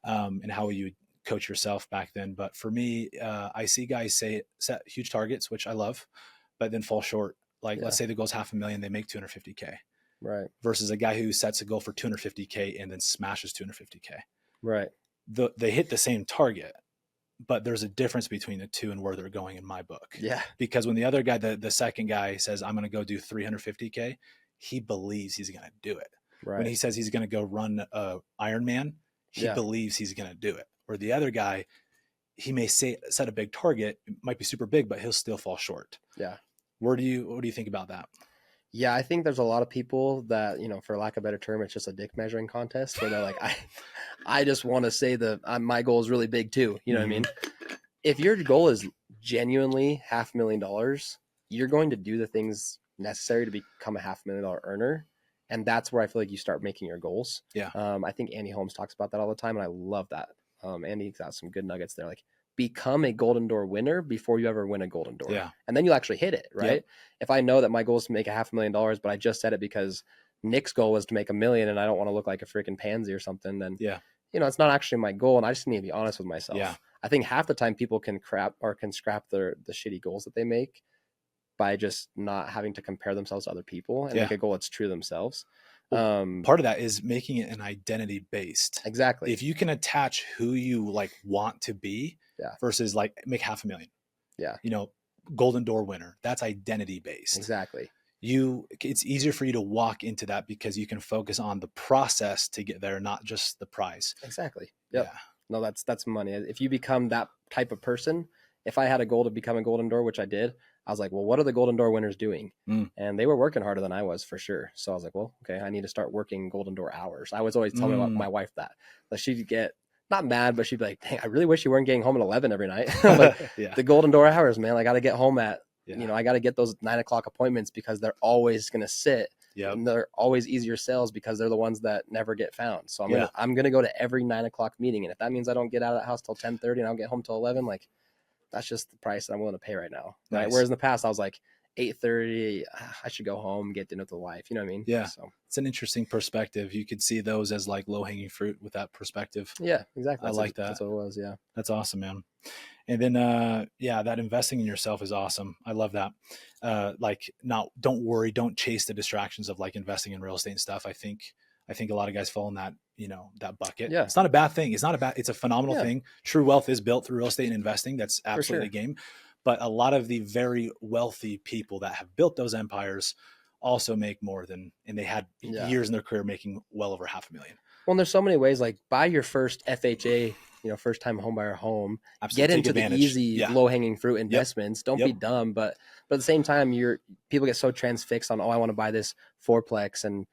Speaker 1: and how you would coach yourself back then. But for me, I see guys set huge targets, which I love, but then fall short. Like let's say the goal's 500,000, they make 250K.
Speaker 2: Right.
Speaker 1: Versus a guy who sets a goal for 250K and then smashes 250K.
Speaker 2: Right.
Speaker 1: They hit the same target, but there's a difference between the two and where they're going in my book.
Speaker 2: Yeah.
Speaker 1: Because when the other guy, the second guy says, I'm going to go do 350K, he believes he's going to do it.
Speaker 2: Right.
Speaker 1: When he says he's going to go run a Ironman, he believes he's going to do it. Or the other guy, he may set a big target, it might be super big, but he'll still fall short.
Speaker 2: Yeah.
Speaker 1: What do you think about that?
Speaker 2: Yeah, I think there's a lot of people that, for lack of a better term, it's just a dick measuring contest where they're like, I just want to say that my goal is really big too. You know what I mean? If your goal is genuinely $500,000, you're going to do the things necessary to become a $500,000 earner. And that's where I feel like you start making your goals.
Speaker 1: Yeah.
Speaker 2: I think Andy Holmes talks about that all the time, and I love that. Andy's got some good nuggets there. Like, become a Golden Door winner before you ever win a Golden Door.
Speaker 1: Yeah.
Speaker 2: And then you'll actually hit it, right? Yep. If I know that my goal is to make $500,000, but I just said it because Nick's goal was to make $1 million and I don't want to look like a freaking pansy or something, then it's not actually my goal, and I just need to be honest with myself.
Speaker 1: Yeah.
Speaker 2: I think half the time people can scrap the shitty goals that they make by just not having to compare themselves to other people and make a goal that's true to themselves.
Speaker 1: Well, part of that is making it an identity based.
Speaker 2: Exactly.
Speaker 1: If you can attach who you like want to be versus like make $500,000.
Speaker 2: Yeah.
Speaker 1: Golden Door winner. That's identity based.
Speaker 2: Exactly.
Speaker 1: It's easier for you to walk into that because you can focus on the process to get there, not just the prize.
Speaker 2: Exactly. Yep. Yeah. No, that's money. If you become that type of person, if I had a goal to become a Golden Door, which I did, I was like, well, what are the Golden Door winners doing? And they were working harder than I was, for sure. So I was like, well, okay, I need to start working Golden Door hours. I was always telling my wife that. Like, she'd get not mad, but she'd be like, dang, I really wish you weren't getting home at 11 every night. Like, the Golden Door hours, man. I got to get home at, I got to get those 9 o'clock appointments because they're always going to sit. Yep. And they're always easier sales because they're the ones that never get found. So I'm gonna go to every 9 o'clock meeting, and if that means I don't get out of the house till 10:30 and I don't get home till 11, like, that's just the price that I'm willing to pay right now. Right? Nice. Whereas in the past, I was like, 8:30, I should go home, get dinner with the wife. You know what I mean?
Speaker 1: Yeah. So it's an interesting perspective. You could see those as like low hanging fruit with that perspective.
Speaker 2: Yeah, exactly.
Speaker 1: I like that.
Speaker 2: That's what it was. Yeah.
Speaker 1: That's awesome, man. And then, that investing in yourself is awesome. I love that. Don't worry, don't chase the distractions of like investing in real estate and stuff. I think a lot of guys fall in that, that bucket. Yeah. It's not a bad thing. It's a phenomenal thing. True wealth is built through real estate and investing. That's absolutely the game. But a lot of the very wealthy people that have built those empires also make more than, and they had years in their career making well over $500,000.
Speaker 2: Well, and there's so many ways, like buy your first FHA, first time home buyer home. Absolutely. Get into the easy, low hanging fruit investments. Don't be dumb, but at the same time, people get so transfixed on, I want to buy this fourplex and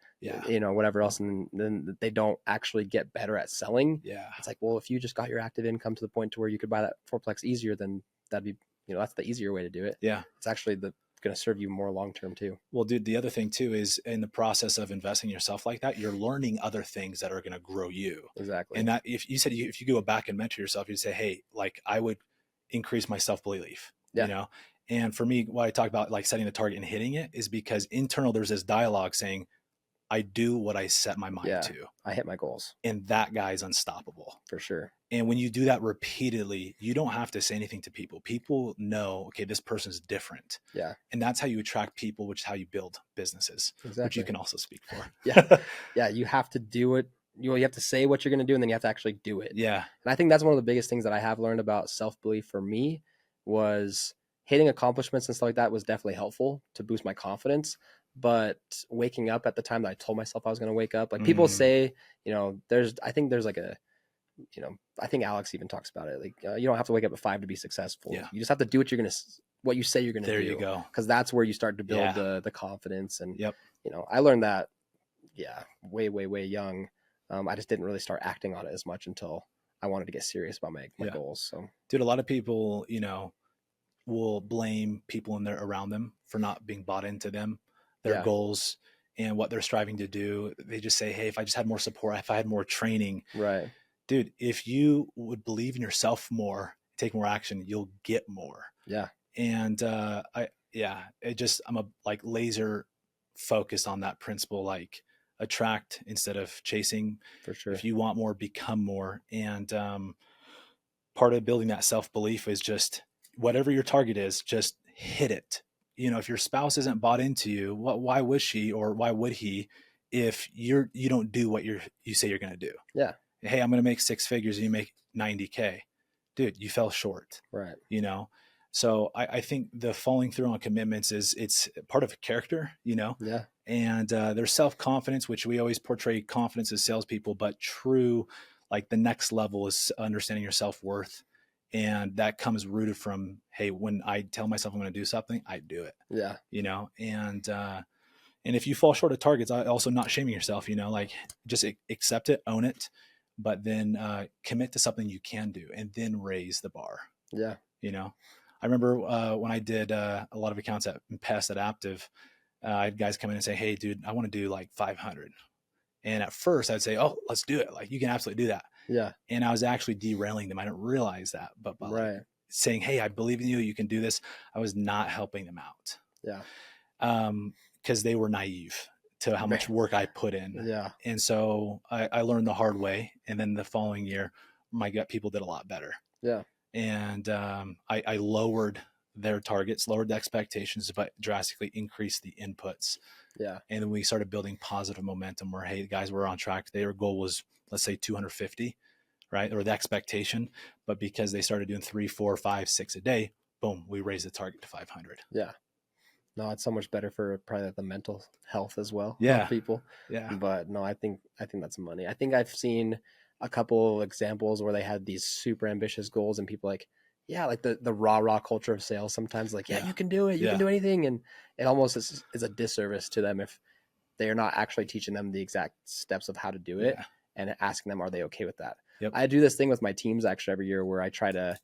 Speaker 2: whatever else, and then they don't actually get better at selling. Yeah, it's like, well, if you just got your active income to the point to where you could buy that fourplex easier, then that'd be that's the easier way to do it. Yeah, it's actually going to serve you more long term too.
Speaker 1: Well, dude, the other thing too is in the process of investing in yourself like that, you're learning other things that are going to grow you.
Speaker 2: Exactly.
Speaker 1: And that if you go back and mentor yourself, you say, hey, like I would increase my self-belief, And for me, what I talk about like setting the target and hitting it is because internal, there's this dialogue saying, I do what I set my mind to.
Speaker 2: I hit my goals.
Speaker 1: And that guy's unstoppable.
Speaker 2: For sure.
Speaker 1: And when you do that repeatedly, you don't have to say anything to people. People know, okay, this person's different.
Speaker 2: Yeah.
Speaker 1: And that's how you attract people, which is how you build businesses, which you can also speak for.
Speaker 2: Yeah. You have to do it. You have to say what you're going to do, and then you have to actually do it.
Speaker 1: Yeah.
Speaker 2: And I think that's one of the biggest things that I have learned about self-belief for me was hitting accomplishments and stuff like that was definitely helpful to boost my confidence. But waking up at the time that I told myself I was going to wake up, like people say, I think there's like I think Alex even talks about it. Like, you don't have to wake up at 5 to be successful.
Speaker 1: Yeah.
Speaker 2: You just have to do what you say you're going to
Speaker 1: There
Speaker 2: do.
Speaker 1: you go.
Speaker 2: Because that's where you start to build
Speaker 1: Yeah.
Speaker 2: the confidence. And,
Speaker 1: Yep.
Speaker 2: I learned that, way, way, way young. I just didn't really start acting on it as much until I wanted to get serious about my
Speaker 1: Yeah.
Speaker 2: goals. So,
Speaker 1: Dude, a lot of people, will blame people around them for not being bought into them, their
Speaker 2: yeah,
Speaker 1: goals and what they're striving to do. They just say, hey, if I just had more support, if I had more training,
Speaker 2: right.
Speaker 1: dude, if you would believe in yourself more, take more action, you'll get more.
Speaker 2: Yeah.
Speaker 1: And I'm a like laser focused on that principle, like attract instead of chasing.
Speaker 2: For sure.
Speaker 1: If you want more, become more. And part of building that self-belief is just whatever your target is, just hit it. If your spouse isn't bought into you, why would she or why would he if you don't do what you say you're going to do?
Speaker 2: Yeah.
Speaker 1: Hey, I'm going to make 6 figures and you make 90K. Dude, you fell short.
Speaker 2: Right.
Speaker 1: So I think the following through on commitments it's part of character,
Speaker 2: Yeah.
Speaker 1: and there's self-confidence, which we always portray confidence as salespeople, but true, like the next level is understanding your self-worth. And that comes rooted from, hey, when I tell myself I'm going to do something, I do it,
Speaker 2: Yeah.
Speaker 1: and if you fall short of targets, I also not shaming yourself, like just accept it, own it, but then commit to something you can do and then raise the bar.
Speaker 2: Yeah.
Speaker 1: I remember when I did a lot of accounts at Pest at Aptive, I had guys come in and say, hey, dude, I want to do like 500. And at first I'd say, oh, let's do it. Like, you can absolutely do that.
Speaker 2: Yeah.
Speaker 1: And I was actually derailing them. I didn't realize that, but by
Speaker 2: Right.
Speaker 1: like saying, hey, I believe in you, you can do this, I was not helping them out.
Speaker 2: Yeah.
Speaker 1: Because they were naive to how much work I put in.
Speaker 2: Yeah.
Speaker 1: And so I learned the hard way. And then the following year, my gut people did a lot better.
Speaker 2: Yeah.
Speaker 1: And I lowered their targets, lowered the expectations, but drastically increased the inputs.
Speaker 2: Yeah.
Speaker 1: And then we started building positive momentum where, hey, guys, we're on track. Their goal was, let's say, 250, right? Or the expectation. But because they started doing 3, 4, 5, 6 a day, boom, we raised the target to 500.
Speaker 2: Yeah. No, it's so much better for probably like the mental health as well
Speaker 1: Yeah.
Speaker 2: of people.
Speaker 1: Yeah.
Speaker 2: But no, I think that's money. I think I've seen a couple examples where they had these super ambitious goals and people like, yeah, like the rah culture of sales sometimes like, yeah, you can do it. You can do anything. And it almost is a disservice to them if they're not actually teaching them the exact steps of how to do it and asking them, are they okay with that?
Speaker 1: Yep.
Speaker 2: I do this thing with my teams actually every year where I try to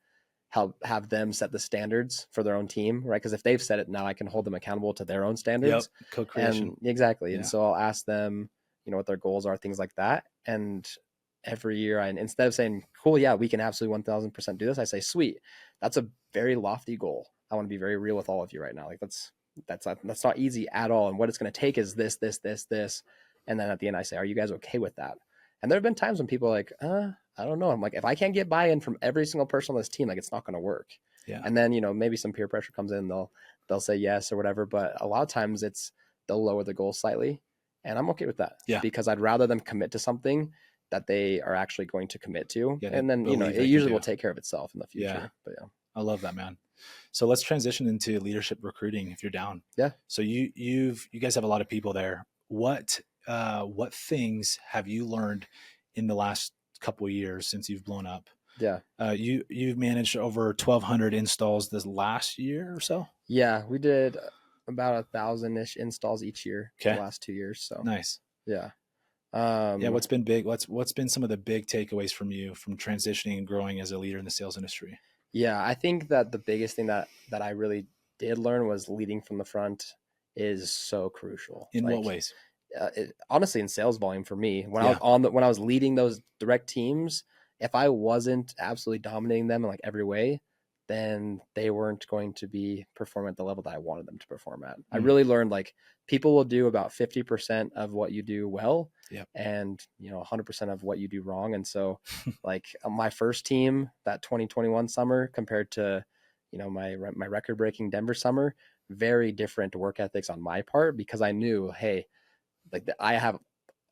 Speaker 2: have them set the standards for their own team, right? Because if they've set it, now I can hold them accountable to their own standards.
Speaker 1: Yep. Co-creation.
Speaker 2: And exactly. And so I'll ask them, what their goals are, things like that. And every year, instead of saying, cool, yeah, we can absolutely 1000% do this, I say, sweet, that's a very lofty goal. I want to be very real with all of you right now. Like that's not easy at all. And what it's going to take is this. And then at the end I say, are you guys okay with that? And there have been times when people are like, I don't know. I'm like, if I can't get buy-in from every single person on this team, like it's not going to work.
Speaker 1: Yeah.
Speaker 2: And then, maybe some peer pressure comes in, they'll say yes or whatever. But a lot of times they'll lower the goal slightly. And I'm okay with that.
Speaker 1: Yeah.
Speaker 2: Because I'd rather them commit to something that they are actually going to commit to.
Speaker 1: Yeah,
Speaker 2: and then, it usually will take care of itself in the future.
Speaker 1: Yeah.
Speaker 2: But yeah.
Speaker 1: I love that, man. So let's transition into leadership recruiting if you're down.
Speaker 2: Yeah.
Speaker 1: So you guys have a lot of people there. What things have you learned in the last couple of years since you've blown up?
Speaker 2: Yeah.
Speaker 1: You've managed over 1,200 installs this last year or so?
Speaker 2: Yeah, we did about 1,000-ish installs each year the last 2 years. So
Speaker 1: nice.
Speaker 2: Yeah.
Speaker 1: What's been big? What's been some of the big takeaways from you from transitioning and growing as a leader in the sales industry?
Speaker 2: Yeah, I think that the biggest thing that I really did learn was leading from the front is so crucial.
Speaker 1: In what ways?
Speaker 2: Honestly, in sales volume for me, when I was leading those direct teams, if I wasn't absolutely dominating them in like every way, then they weren't going to be performing at the level that I wanted them to perform at. I really learned like people will do about 50% of what you do well, and 100% of what you do wrong. And so, like my first team that 2021 summer compared to my record-breaking Denver summer, very different work ethics on my part because I knew, hey, like I have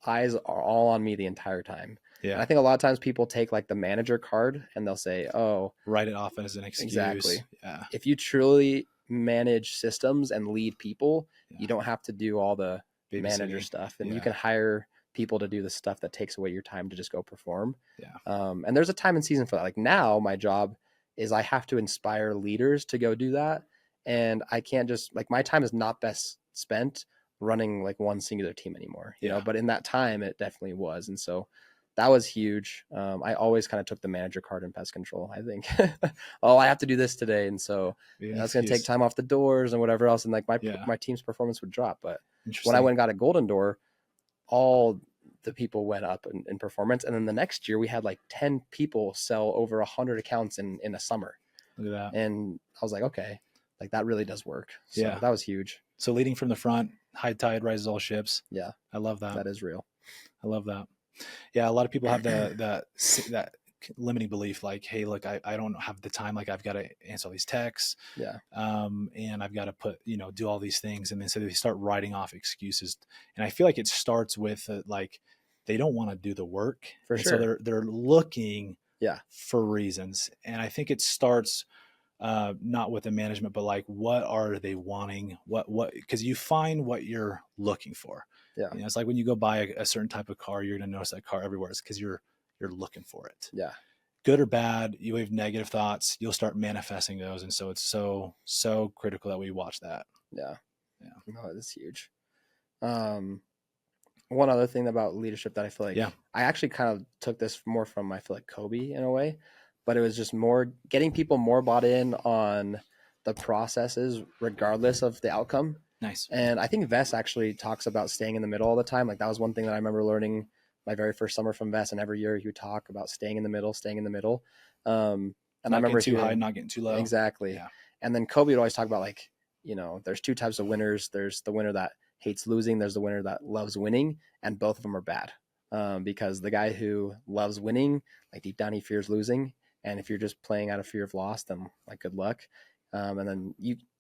Speaker 2: eyes are all on me the entire time. Yeah. And I think a lot of times people take like the manager card and they'll say, oh,
Speaker 1: write it off as an excuse.
Speaker 2: Exactly.
Speaker 1: Yeah.
Speaker 2: If you truly manage systems and lead people, you don't have to do all the manager stuff, and you can hire people to do the stuff that takes away your time to just go perform.
Speaker 1: Yeah.
Speaker 2: And there's a time and season for that. Like now my job is I have to inspire leaders to go do that. And I can't just like, my time is not best spent running like one singular team anymore, you know, but in that time it definitely was. And so that was huge. I always kind of took the manager card in pest control. I think, oh, I have to do this today. And so that's going to take time off the doors and whatever else. And like my team's performance would drop. But when I went and got a golden door, all the people went up in performance. And then the next year we had like 10 people sell over 100 accounts in a summer.
Speaker 1: Look at that.
Speaker 2: And I was like, okay, like that really does work. So that was huge.
Speaker 1: So leading from the front, high tide rises all ships.
Speaker 2: Yeah.
Speaker 1: I love that.
Speaker 2: That is real.
Speaker 1: I love that. Yeah. A lot of people have that limiting belief, like, hey, look, I don't have the time. Like I've got to answer all these texts.
Speaker 2: Yeah.
Speaker 1: And I've got to put, do all these things. And then so they start writing off excuses. And I feel like it starts with like, they don't want to do the work.
Speaker 2: For sure.
Speaker 1: So they're looking for reasons. And I think it starts not with the management, but like, what are they wanting? Because you find what you're looking for.
Speaker 2: Yeah.
Speaker 1: It's like when you go buy a certain type of car, you're going to notice that car everywhere. It's because you're looking for it.
Speaker 2: Yeah.
Speaker 1: Good or bad, you have negative thoughts, you'll start manifesting those. And so it's so critical that we watch that.
Speaker 2: Yeah. No, it's huge. One other thing about leadership that I feel like I actually kind of took this more from, I feel like Kobe in a way, but it was just more getting people more bought in on the processes, regardless of the outcome.
Speaker 1: Nice.
Speaker 2: And I think Vess actually talks about staying in the middle all the time. Like that was one thing that I remember learning my very first summer from Vess, and every year he would talk about staying in the middle. And I remember
Speaker 1: too high, not getting too low.
Speaker 2: Exactly. Yeah. And then Kobe would always talk about like, there's two types of winners. There's the winner that hates losing. There's the winner that loves winning, and both of them are bad. Because the guy who loves winning, like deep down, he fears losing. And if you're just playing out of fear of loss, then like good luck. And then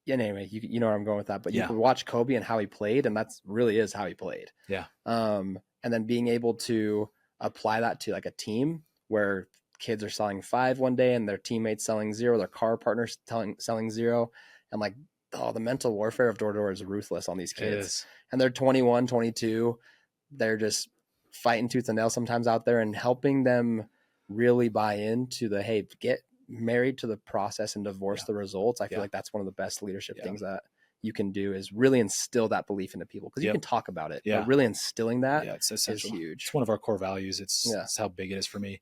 Speaker 2: anyway, you know where I'm going with that, but you can watch Kobe and how he played, and that's really is how he played.
Speaker 1: Yeah.
Speaker 2: And then being able to apply that to like a team where kids are selling 5 one day and their teammates selling 0, their car partners selling 0. And like, the mental warfare of door to door is ruthless on these kids. And they're 21, 22. They're just fighting tooth and nail sometimes out there, and helping them really buy into the, hey, get married to the process and divorce the results. I feel like that's one of the best leadership things that you can do, is really instill that belief into people, because you can talk about it, but really instilling that is huge.
Speaker 1: It's one of our core values. It's how big it is for me.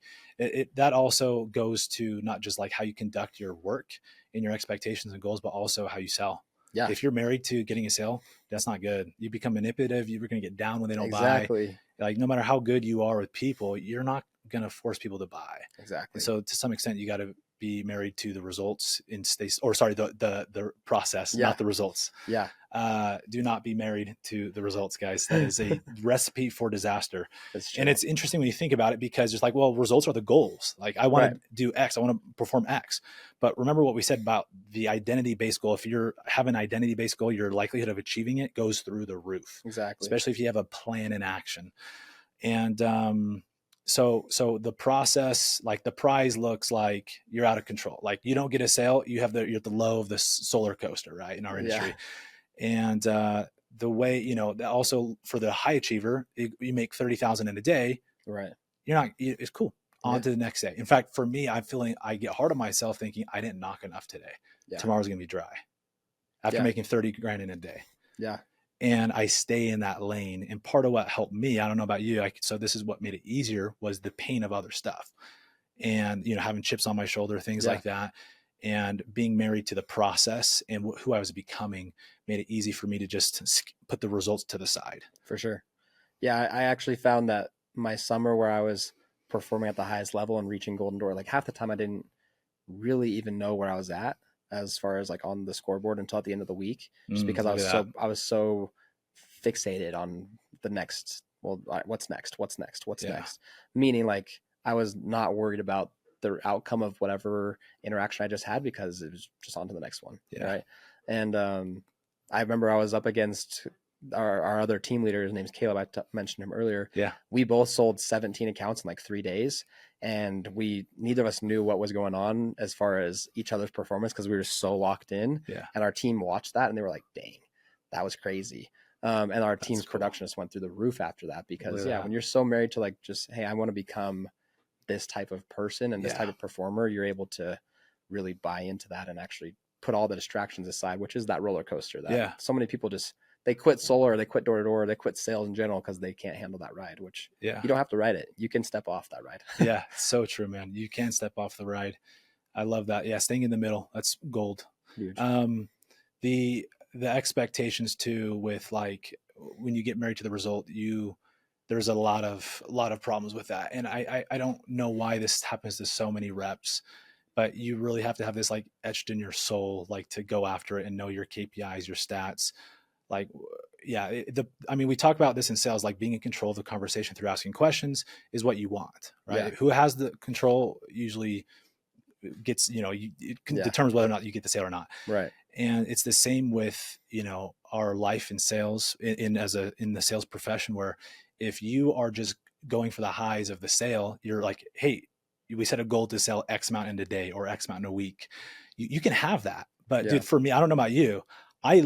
Speaker 1: That also goes to not just like how you conduct your work and your expectations and goals, but also how you sell. Yeah. If you're married to getting a sale, that's not good. You become manipulative. You're going to get down when they don't buy. Like no matter how good you are with people, you're not going to force people to buy. Exactly. And so to some extent, you got to be married to the results the process, not the results. Yeah. Do not be married to the results, guys. That is a recipe for disaster. And it's interesting when you think about it, because it's like, well, results are the goals. Like I want to do X, I want to perform X. But remember what we said about the identity-based goal. If you have an identity-based goal, your likelihood of achieving it goes through the roof. Exactly. Especially if you have a plan in action. And so the process, like the prize looks like you're out of control. Like you don't get a sale, you're at the low of the solar coaster, right? In our industry. And the way, also for the high achiever, you make 30,000 in a day. Right. It's cool. On to the next day. In fact, for me, I'm feeling, I get hard on myself thinking I didn't knock enough today. Yeah. Tomorrow's going to be dry after making 30 grand in a day. Yeah. And I stay in that lane. And part of what helped me, I don't know about you, so this is what made it easier, was the pain of other stuff. And, having chips on my shoulder, things like that. And being married to the process and who I was becoming made it easy for me to just put the results to the side. For sure. Yeah. I actually found that my summer where I was performing at the highest level and reaching Golden Door, like half the time I didn't really even know where I was at as far as like on the scoreboard until at the end of the week, just because I was so fixated on the next, what's next? Meaning like I was not worried about the outcome of whatever interaction I just had, because it was just on to the next one. Yeah. Right. And I remember I was up against our other team leader. His name's Caleb. I mentioned him earlier. Yeah. We both sold 17 accounts in like 3 days, and neither of us knew what was going on as far as each other's performance, because we were so locked in. Yeah. And our team watched that and they were like, dang,
Speaker 2: that was crazy. And our
Speaker 1: That's
Speaker 2: team's
Speaker 1: cool.
Speaker 2: production just went through the roof after that because
Speaker 1: Look at
Speaker 2: yeah,
Speaker 1: that.
Speaker 2: when you're so married to like just, hey, I want to become this type of person and this type
Speaker 1: Yeah.
Speaker 2: of performer, you're able to really buy into that and actually put all the distractions aside, which is that roller coaster that
Speaker 1: Yeah.
Speaker 2: so many people just, they quit solar, they quit door to door, they quit sales in general because they can't handle that ride, which
Speaker 1: Yeah.
Speaker 2: you don't have to ride it. You can step off that ride.
Speaker 1: Yeah. It's so true, man. You can step off the ride. I love that. Yeah. Staying in the middle. That's gold.
Speaker 2: Huge.
Speaker 1: Um, the expectations too with like when you get married to the result, there's a lot of problems with that. And I don't know why this happens to so many reps, but you really have to have this like etched in your soul, like to go after it and know your KPIs, your stats. Like, yeah, I mean, we talk about this in sales, like being in control of the conversation through asking questions is what you want,
Speaker 2: Yeah.
Speaker 1: right? Who has the control usually gets, it
Speaker 2: Yeah.
Speaker 1: determines whether or not you get the sale or not.
Speaker 2: Right.
Speaker 1: And it's the same with, our life in sales in the sales profession, where if you are just going for the highs of the sale, you're like, hey, we set a goal to sell X amount in a day or X amount in a week. You can have that. But
Speaker 2: Yeah.
Speaker 1: dude, for me, I don't know about you. I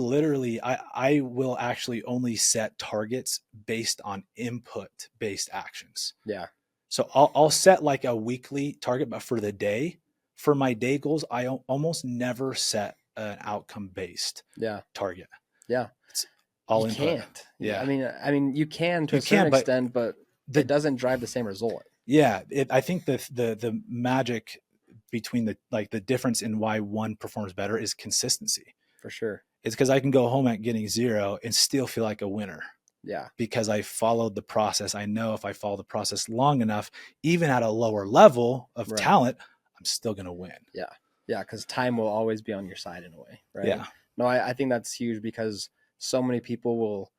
Speaker 1: will actually only set targets based on input based actions.
Speaker 2: Yeah.
Speaker 1: So I'll set like a weekly target, but for the day, for my day goals, I almost never set an outcome based
Speaker 2: Yeah.
Speaker 1: target.
Speaker 2: Yeah.
Speaker 1: It's all
Speaker 2: You
Speaker 1: input.
Speaker 2: can't.
Speaker 1: Yeah,
Speaker 2: I mean, you can to
Speaker 1: you
Speaker 2: a certain
Speaker 1: can, but
Speaker 2: extent, but it
Speaker 1: the
Speaker 2: doesn't drive the same result
Speaker 1: yeah, I think the magic between the difference in why one performs better is consistency.
Speaker 2: for sure.
Speaker 1: It's because I can go home at getting 0 and still feel like a winner,
Speaker 2: Yeah.
Speaker 1: because I followed the process. I know if I follow the process long enough, even at a lower level of
Speaker 2: Right.
Speaker 1: talent, I'm still going to win.
Speaker 2: Yeah. Yeah. Because time will always be on your side in a way. Right.
Speaker 1: Yeah.
Speaker 2: No, I think that's huge because so many people will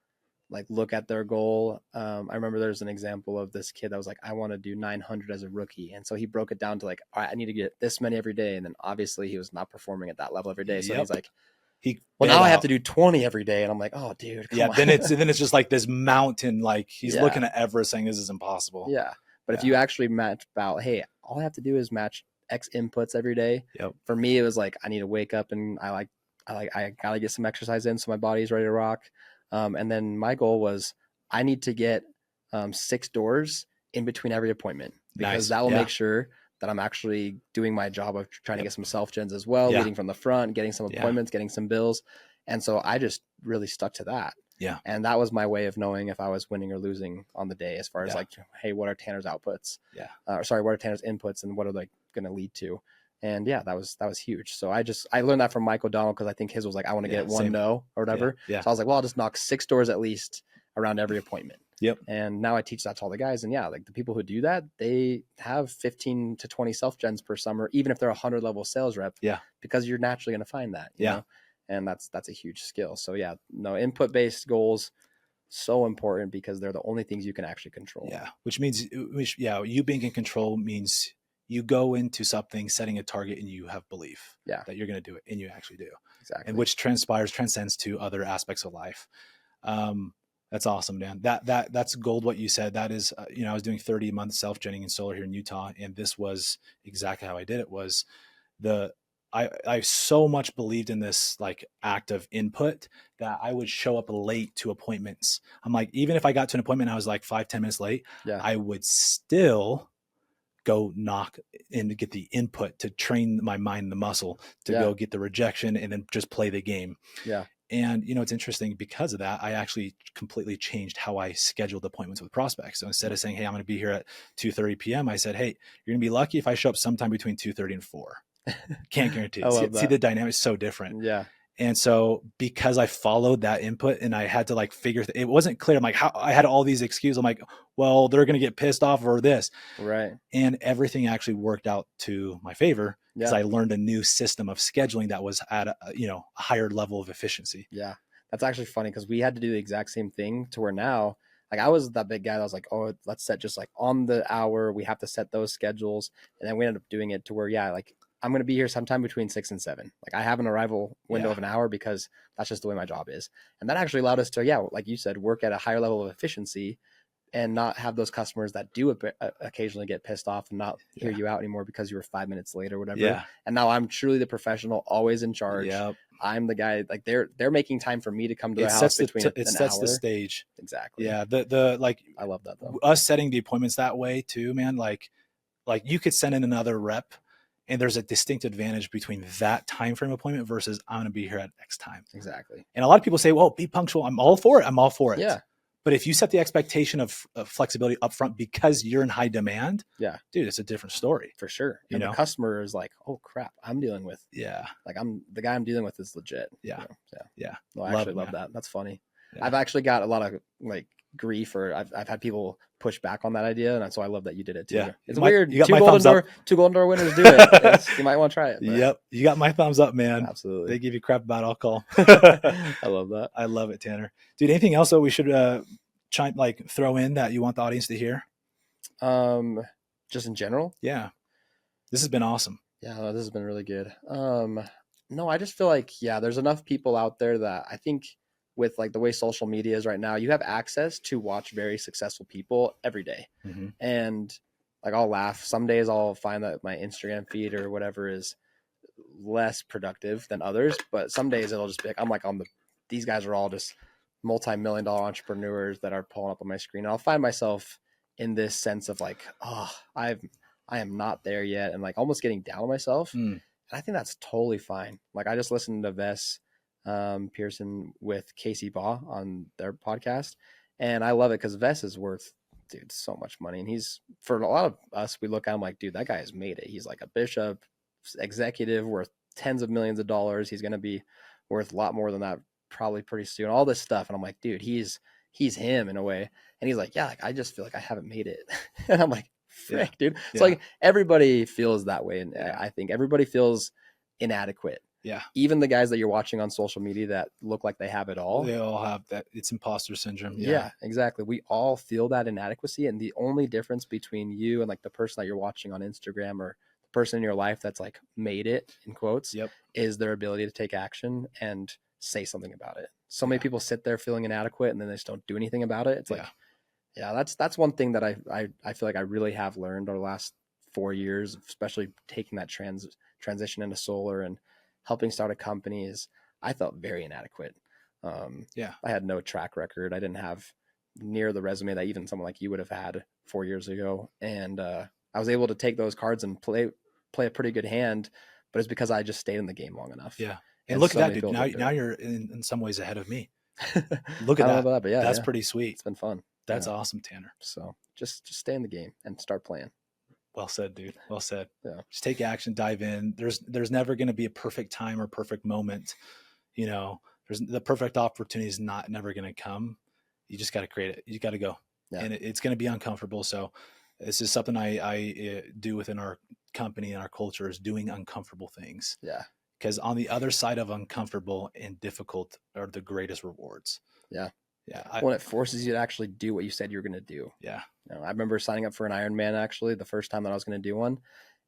Speaker 2: like look at their goal. I remember there's an example of this kid that was like, I want to do 900 as a rookie. And so he broke it down to like, all right, I need to get this many every day. And then obviously he was not performing at that level every day. So
Speaker 1: Yep.
Speaker 2: he's like,
Speaker 1: He
Speaker 2: well, now
Speaker 1: bailed
Speaker 2: I have
Speaker 1: out.
Speaker 2: to do 20 every day. And I'm like, oh, dude, come
Speaker 1: Yeah.
Speaker 2: on.
Speaker 1: Then it's just like this mountain. Like he's
Speaker 2: Yeah.
Speaker 1: looking at Everest saying this is impossible.
Speaker 2: Yeah. But if
Speaker 1: Yeah.
Speaker 2: you actually match about, hey, all I have to do is match X inputs every day.
Speaker 1: Yep.
Speaker 2: For me, it was like I need to wake up and I gotta get some exercise in so my body's ready to rock. And then my goal was I need to get 6 doors in between every appointment because
Speaker 1: Nice.
Speaker 2: that will
Speaker 1: Yeah.
Speaker 2: make sure that I'm actually doing my job of trying to get some self gens as well,
Speaker 1: Yeah.
Speaker 2: leading from the front, getting some
Speaker 1: Yeah.
Speaker 2: appointments, getting some bills. And so I just really stuck to that.
Speaker 1: Yeah.
Speaker 2: And that was my way of knowing if I was winning or losing on the day, as far as
Speaker 1: Yeah.
Speaker 2: like, hey, what are Tanner's outputs?
Speaker 1: Yeah.
Speaker 2: Sorry, what are Tanner's inputs and what are they going to lead to? And yeah, that was huge. So I learned that from Mike O'Donnell because I think his was like, I want to
Speaker 1: Yeah,
Speaker 2: get one
Speaker 1: same.
Speaker 2: no or whatever.
Speaker 1: Yeah.
Speaker 2: So I was like, well, I'll just knock 6 doors at least around every appointment.
Speaker 1: Yep.
Speaker 2: And now I teach that to all the guys. And yeah, like the people who do that, they have 15 to 20 self gens per summer, even if they're a 100 level sales rep.
Speaker 1: Yeah.
Speaker 2: Because you're naturally going to find that. You
Speaker 1: Yeah.
Speaker 2: know? And that's a huge skill. So yeah, no, input based goals, so important because they're the only things you can actually control.
Speaker 1: Yeah. Which means, you being in control means you go into something setting a target and you have belief that you're going to do it, and you actually do.
Speaker 2: Exactly.
Speaker 1: And which transcends to other aspects of life. That's awesome, man. That's gold. What you said, that is, I was doing 30 months self-genning in solar here in Utah. And this was exactly how I did it. Was I so much believed in this like act of input that I would show up late to appointments. I'm like, even if I got to an appointment, I was like 5-10 minutes late.
Speaker 2: Yeah.
Speaker 1: I would still go knock and to get the input to train my mind, the muscle to go get the rejection and then just play the game.
Speaker 2: Yeah.
Speaker 1: And, it's interesting because of that, I actually completely changed how I scheduled appointments with prospects. So instead of saying, hey, I'm going to be here at 2:30 p.m., I said, hey, you're going to be lucky if I show up sometime between 2:30 and 4. Can't guarantee it. See, the dynamic is so different.
Speaker 2: Yeah.
Speaker 1: And so because I followed that input and I had to like figure, it wasn't clear. I'm like, how I had all these excuses. I'm like, well, they're going to get pissed off over this.
Speaker 2: Right.
Speaker 1: And everything actually worked out to my favor because I learned a new system of scheduling that was at a higher level of efficiency.
Speaker 2: Yeah. That's actually funny because we had to do the exact same thing to where now, like I was that big guy that was like, oh, let's set just like on the hour. We have to set those schedules. And then we ended up doing it to where, like I'm going to be here sometime between 6 and 7. Like I have an arrival window of an hour because that's just the way my job is. And that actually allowed us to, like you said, work at a higher level of efficiency and not have those customers that do occasionally get pissed off and not hear you out anymore because you were 5 minutes late or whatever.
Speaker 1: Yeah.
Speaker 2: And now I'm truly the professional, always in charge.
Speaker 1: Yep.
Speaker 2: I'm the guy, like they're making time for me to come to
Speaker 1: It
Speaker 2: their house
Speaker 1: sets
Speaker 2: between
Speaker 1: it
Speaker 2: an
Speaker 1: sets the
Speaker 2: hour.
Speaker 1: stage.
Speaker 2: Exactly.
Speaker 1: Yeah. The like
Speaker 2: I love that though.
Speaker 1: us setting the appointments that way too, man. Like you could send in another rep and there's a distinct advantage between that time frame appointment versus I'm going to be here at X time.
Speaker 2: Exactly.
Speaker 1: And a lot of people say, well, be punctual. I'm all for it. I'm all for it.
Speaker 2: Yeah.
Speaker 1: But if you set the expectation of flexibility up front because you're in high demand,
Speaker 2: Yeah,
Speaker 1: dude, it's a different story.
Speaker 2: for sure.
Speaker 1: You
Speaker 2: And
Speaker 1: know?
Speaker 2: the customer is like, oh crap, I'm dealing with,
Speaker 1: Yeah.
Speaker 2: like, I'm the guy I'm dealing with is legit.
Speaker 1: Yeah.
Speaker 2: You know? Yeah.
Speaker 1: Yeah.
Speaker 2: No, I
Speaker 1: Love
Speaker 2: actually
Speaker 1: it,
Speaker 2: love
Speaker 1: man.
Speaker 2: that. That's funny.
Speaker 1: Yeah.
Speaker 2: I've actually got a lot of like grief, or I've had people push back on that idea, and so I love that you did it too.
Speaker 1: Yeah.
Speaker 2: It's
Speaker 1: You might-
Speaker 2: weird.
Speaker 1: you got my thumbs up.
Speaker 2: Two golden door winners do it. You might want to try it. But
Speaker 1: Yep. You got my thumbs up, man.
Speaker 2: absolutely.
Speaker 1: They give you crap about alcohol.
Speaker 2: I love that.
Speaker 1: I love it, Tanner. Dude, anything else that we should throw in that you want the audience to hear?
Speaker 2: Just in general.
Speaker 1: Yeah. This has been awesome.
Speaker 2: Yeah, no, this has been really good. No, I just feel like, yeah, there's enough people out there that I think with like the way social media is right now, you have access to watch very successful people every day.
Speaker 1: Mm-hmm.
Speaker 2: And like, I'll laugh. Some days I'll find that my Instagram feed or whatever is less productive than others, but some days it'll just be like, I'm like these guys are all just multi-million-dollar entrepreneurs that are pulling up on my screen. And I'll find myself in this sense of like, oh, I am not there yet, and like almost getting down on myself. And I think that's totally fine. Like, I just listened to Wes Pearson with Casey Baugh on their podcast, and I love it because Wes is worth, dude, so much money. And he's, for a lot of us, we look at him like, dude, that guy has made it. He's like a bishop, executive, worth tens of millions of dollars. He's going to be worth a lot more than that probably pretty soon. All this stuff. And I'm like, dude, he's him in a way. And he's like, yeah, like, I just feel like I haven't made it. And I'm like, frick, dude. It's like everybody feels that way. And I think everybody feels inadequate.
Speaker 1: Yeah.
Speaker 2: Even the guys that you're watching on social media that look like they have it all.
Speaker 1: They all have that. It's imposter syndrome.
Speaker 2: Yeah, exactly. We all feel that inadequacy. And the only difference between you and like the person that you're watching on Instagram or the person in your life that's like made it in quotes is their ability to take action and say something about it. So many people sit there feeling inadequate and then they just don't do anything about it. It's like, that's one thing that I feel like I really have learned over the last 4 years, especially taking that transition into solar and helping start a company, is I felt very inadequate. I had no track record. I didn't have near the resume that even someone like you would have had 4 years ago. And I was able to take those cards and play a pretty good hand, but it's because I just stayed in the game long enough. Yeah.
Speaker 1: And look at that, dude. Now you're in some ways ahead of me. Look at that.
Speaker 2: But yeah,
Speaker 1: that's pretty sweet.
Speaker 2: It's been fun.
Speaker 1: That's awesome, Tanner.
Speaker 2: So just stay in the game and start playing.
Speaker 1: Well said, dude. Well said.
Speaker 2: Yeah.
Speaker 1: Just take action, dive in. There's never going to be a perfect time or perfect moment. You know, there's the perfect opportunity is never going to come. You just got to create it. You got to go, and it's going to be uncomfortable. So this is something I do within our company and our culture, is doing uncomfortable things. Yeah. Because on the other side of uncomfortable and difficult are the greatest rewards. Yeah. Yeah.
Speaker 2: When it forces you to actually do what you said you were going to do. Yeah. You know, I remember signing up for an Ironman, actually, the first time that I was going to do one.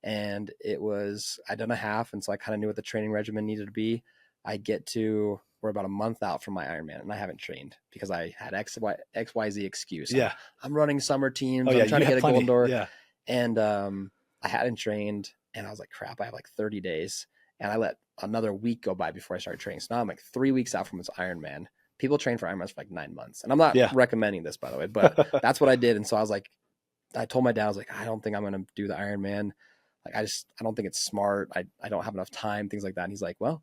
Speaker 2: And I'd done a half. And so I kind of knew what the training regimen needed to be. We're about a month out from my Ironman, and I haven't trained because I had XYZ excuse. I'm running summer teams. I'm trying to get a golden door. Yeah. And I hadn't trained, and I was like, crap, I have like 30 days. And I let another week go by before I started training. So now I'm like 3 weeks out from this Ironman. People train for Ironmans for like 9 months. And I'm not recommending this, by the way, but that's what I did. And so I was like, I told my dad, I was like, I don't think I'm going to do the Ironman. Like, I don't think it's smart. I don't have enough time, things like that. And he's like, well,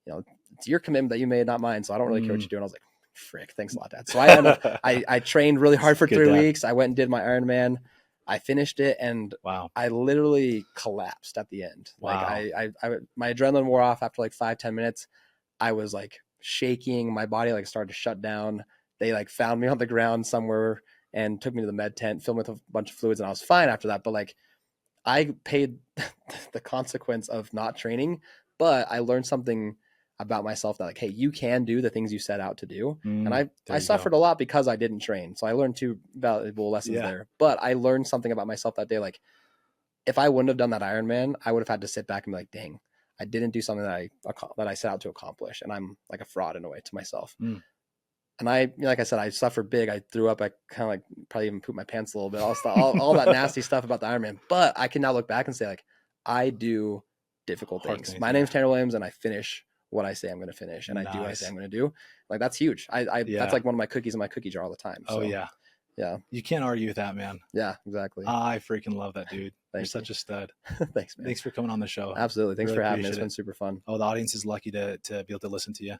Speaker 2: you know, it's your commitment that you made, not mine. So I don't really care what you're doing. I was like, frick, thanks a lot, Dad. So I trained really hard for 3 weeks. I went and did my Ironman. I finished it, and I literally collapsed at the end. Wow. Like my adrenaline wore off after like 5-10 minutes. I was like shaking. My body like started to shut down. They like found me on the ground somewhere and took me to the med tent, filled me with a bunch of fluids, and I was fine after that. But like, I paid the consequence of not training, but I learned something about myself that like, hey, you can do the things you set out to do. And I suffered a lot because I didn't train. So I learned 2 valuable lessons there, but I learned something about myself that day. Like, if I wouldn't have done that Ironman, I would have had to sit back and be like, dang, I didn't do something that I set out to accomplish. And I'm like a fraud in a way to myself. And like I said, I suffered big. I threw up. I kind of like probably even pooped my pants a little bit, all that nasty stuff about the Ironman. But I can now look back and say, like, I do difficult things. My name's Tanner Williams, and I finish what I say I'm going to finish, and I do what I say
Speaker 1: Nice.
Speaker 2: I'm going to do. Like that's huge. I
Speaker 1: Yeah.
Speaker 2: that's like one of my cookies in my cookie jar all the time.
Speaker 1: Oh
Speaker 2: So
Speaker 1: yeah.
Speaker 2: yeah,
Speaker 1: You can't argue with that, man.
Speaker 2: yeah, exactly.
Speaker 1: I freaking love that, dude. You're
Speaker 2: Thank you.
Speaker 1: such a stud.
Speaker 2: Thanks, man.
Speaker 1: Thanks for coming on the show.
Speaker 2: Absolutely. Thanks
Speaker 1: Really
Speaker 2: for having me. It's
Speaker 1: appreciate
Speaker 2: been
Speaker 1: it.
Speaker 2: super fun.
Speaker 1: Oh, the audience is lucky to be able to listen to you.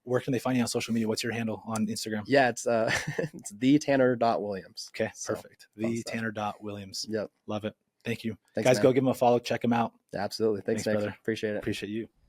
Speaker 1: Where can they find you on social media? What's your handle on Instagram?
Speaker 2: Yeah, it's it's the Tanner.Williams.
Speaker 1: Okay,
Speaker 2: So,
Speaker 1: perfect.
Speaker 2: fun
Speaker 1: The
Speaker 2: stuff.
Speaker 1: Tanner.Williams.
Speaker 2: Yep.
Speaker 1: Love it. Thank you.
Speaker 2: Thanks,
Speaker 1: Guys,
Speaker 2: man.
Speaker 1: go give him a follow. Check him out.
Speaker 2: Absolutely. Thanks,
Speaker 1: Thanks,
Speaker 2: Nick.
Speaker 1: brother.
Speaker 2: Appreciate it.
Speaker 1: Appreciate you.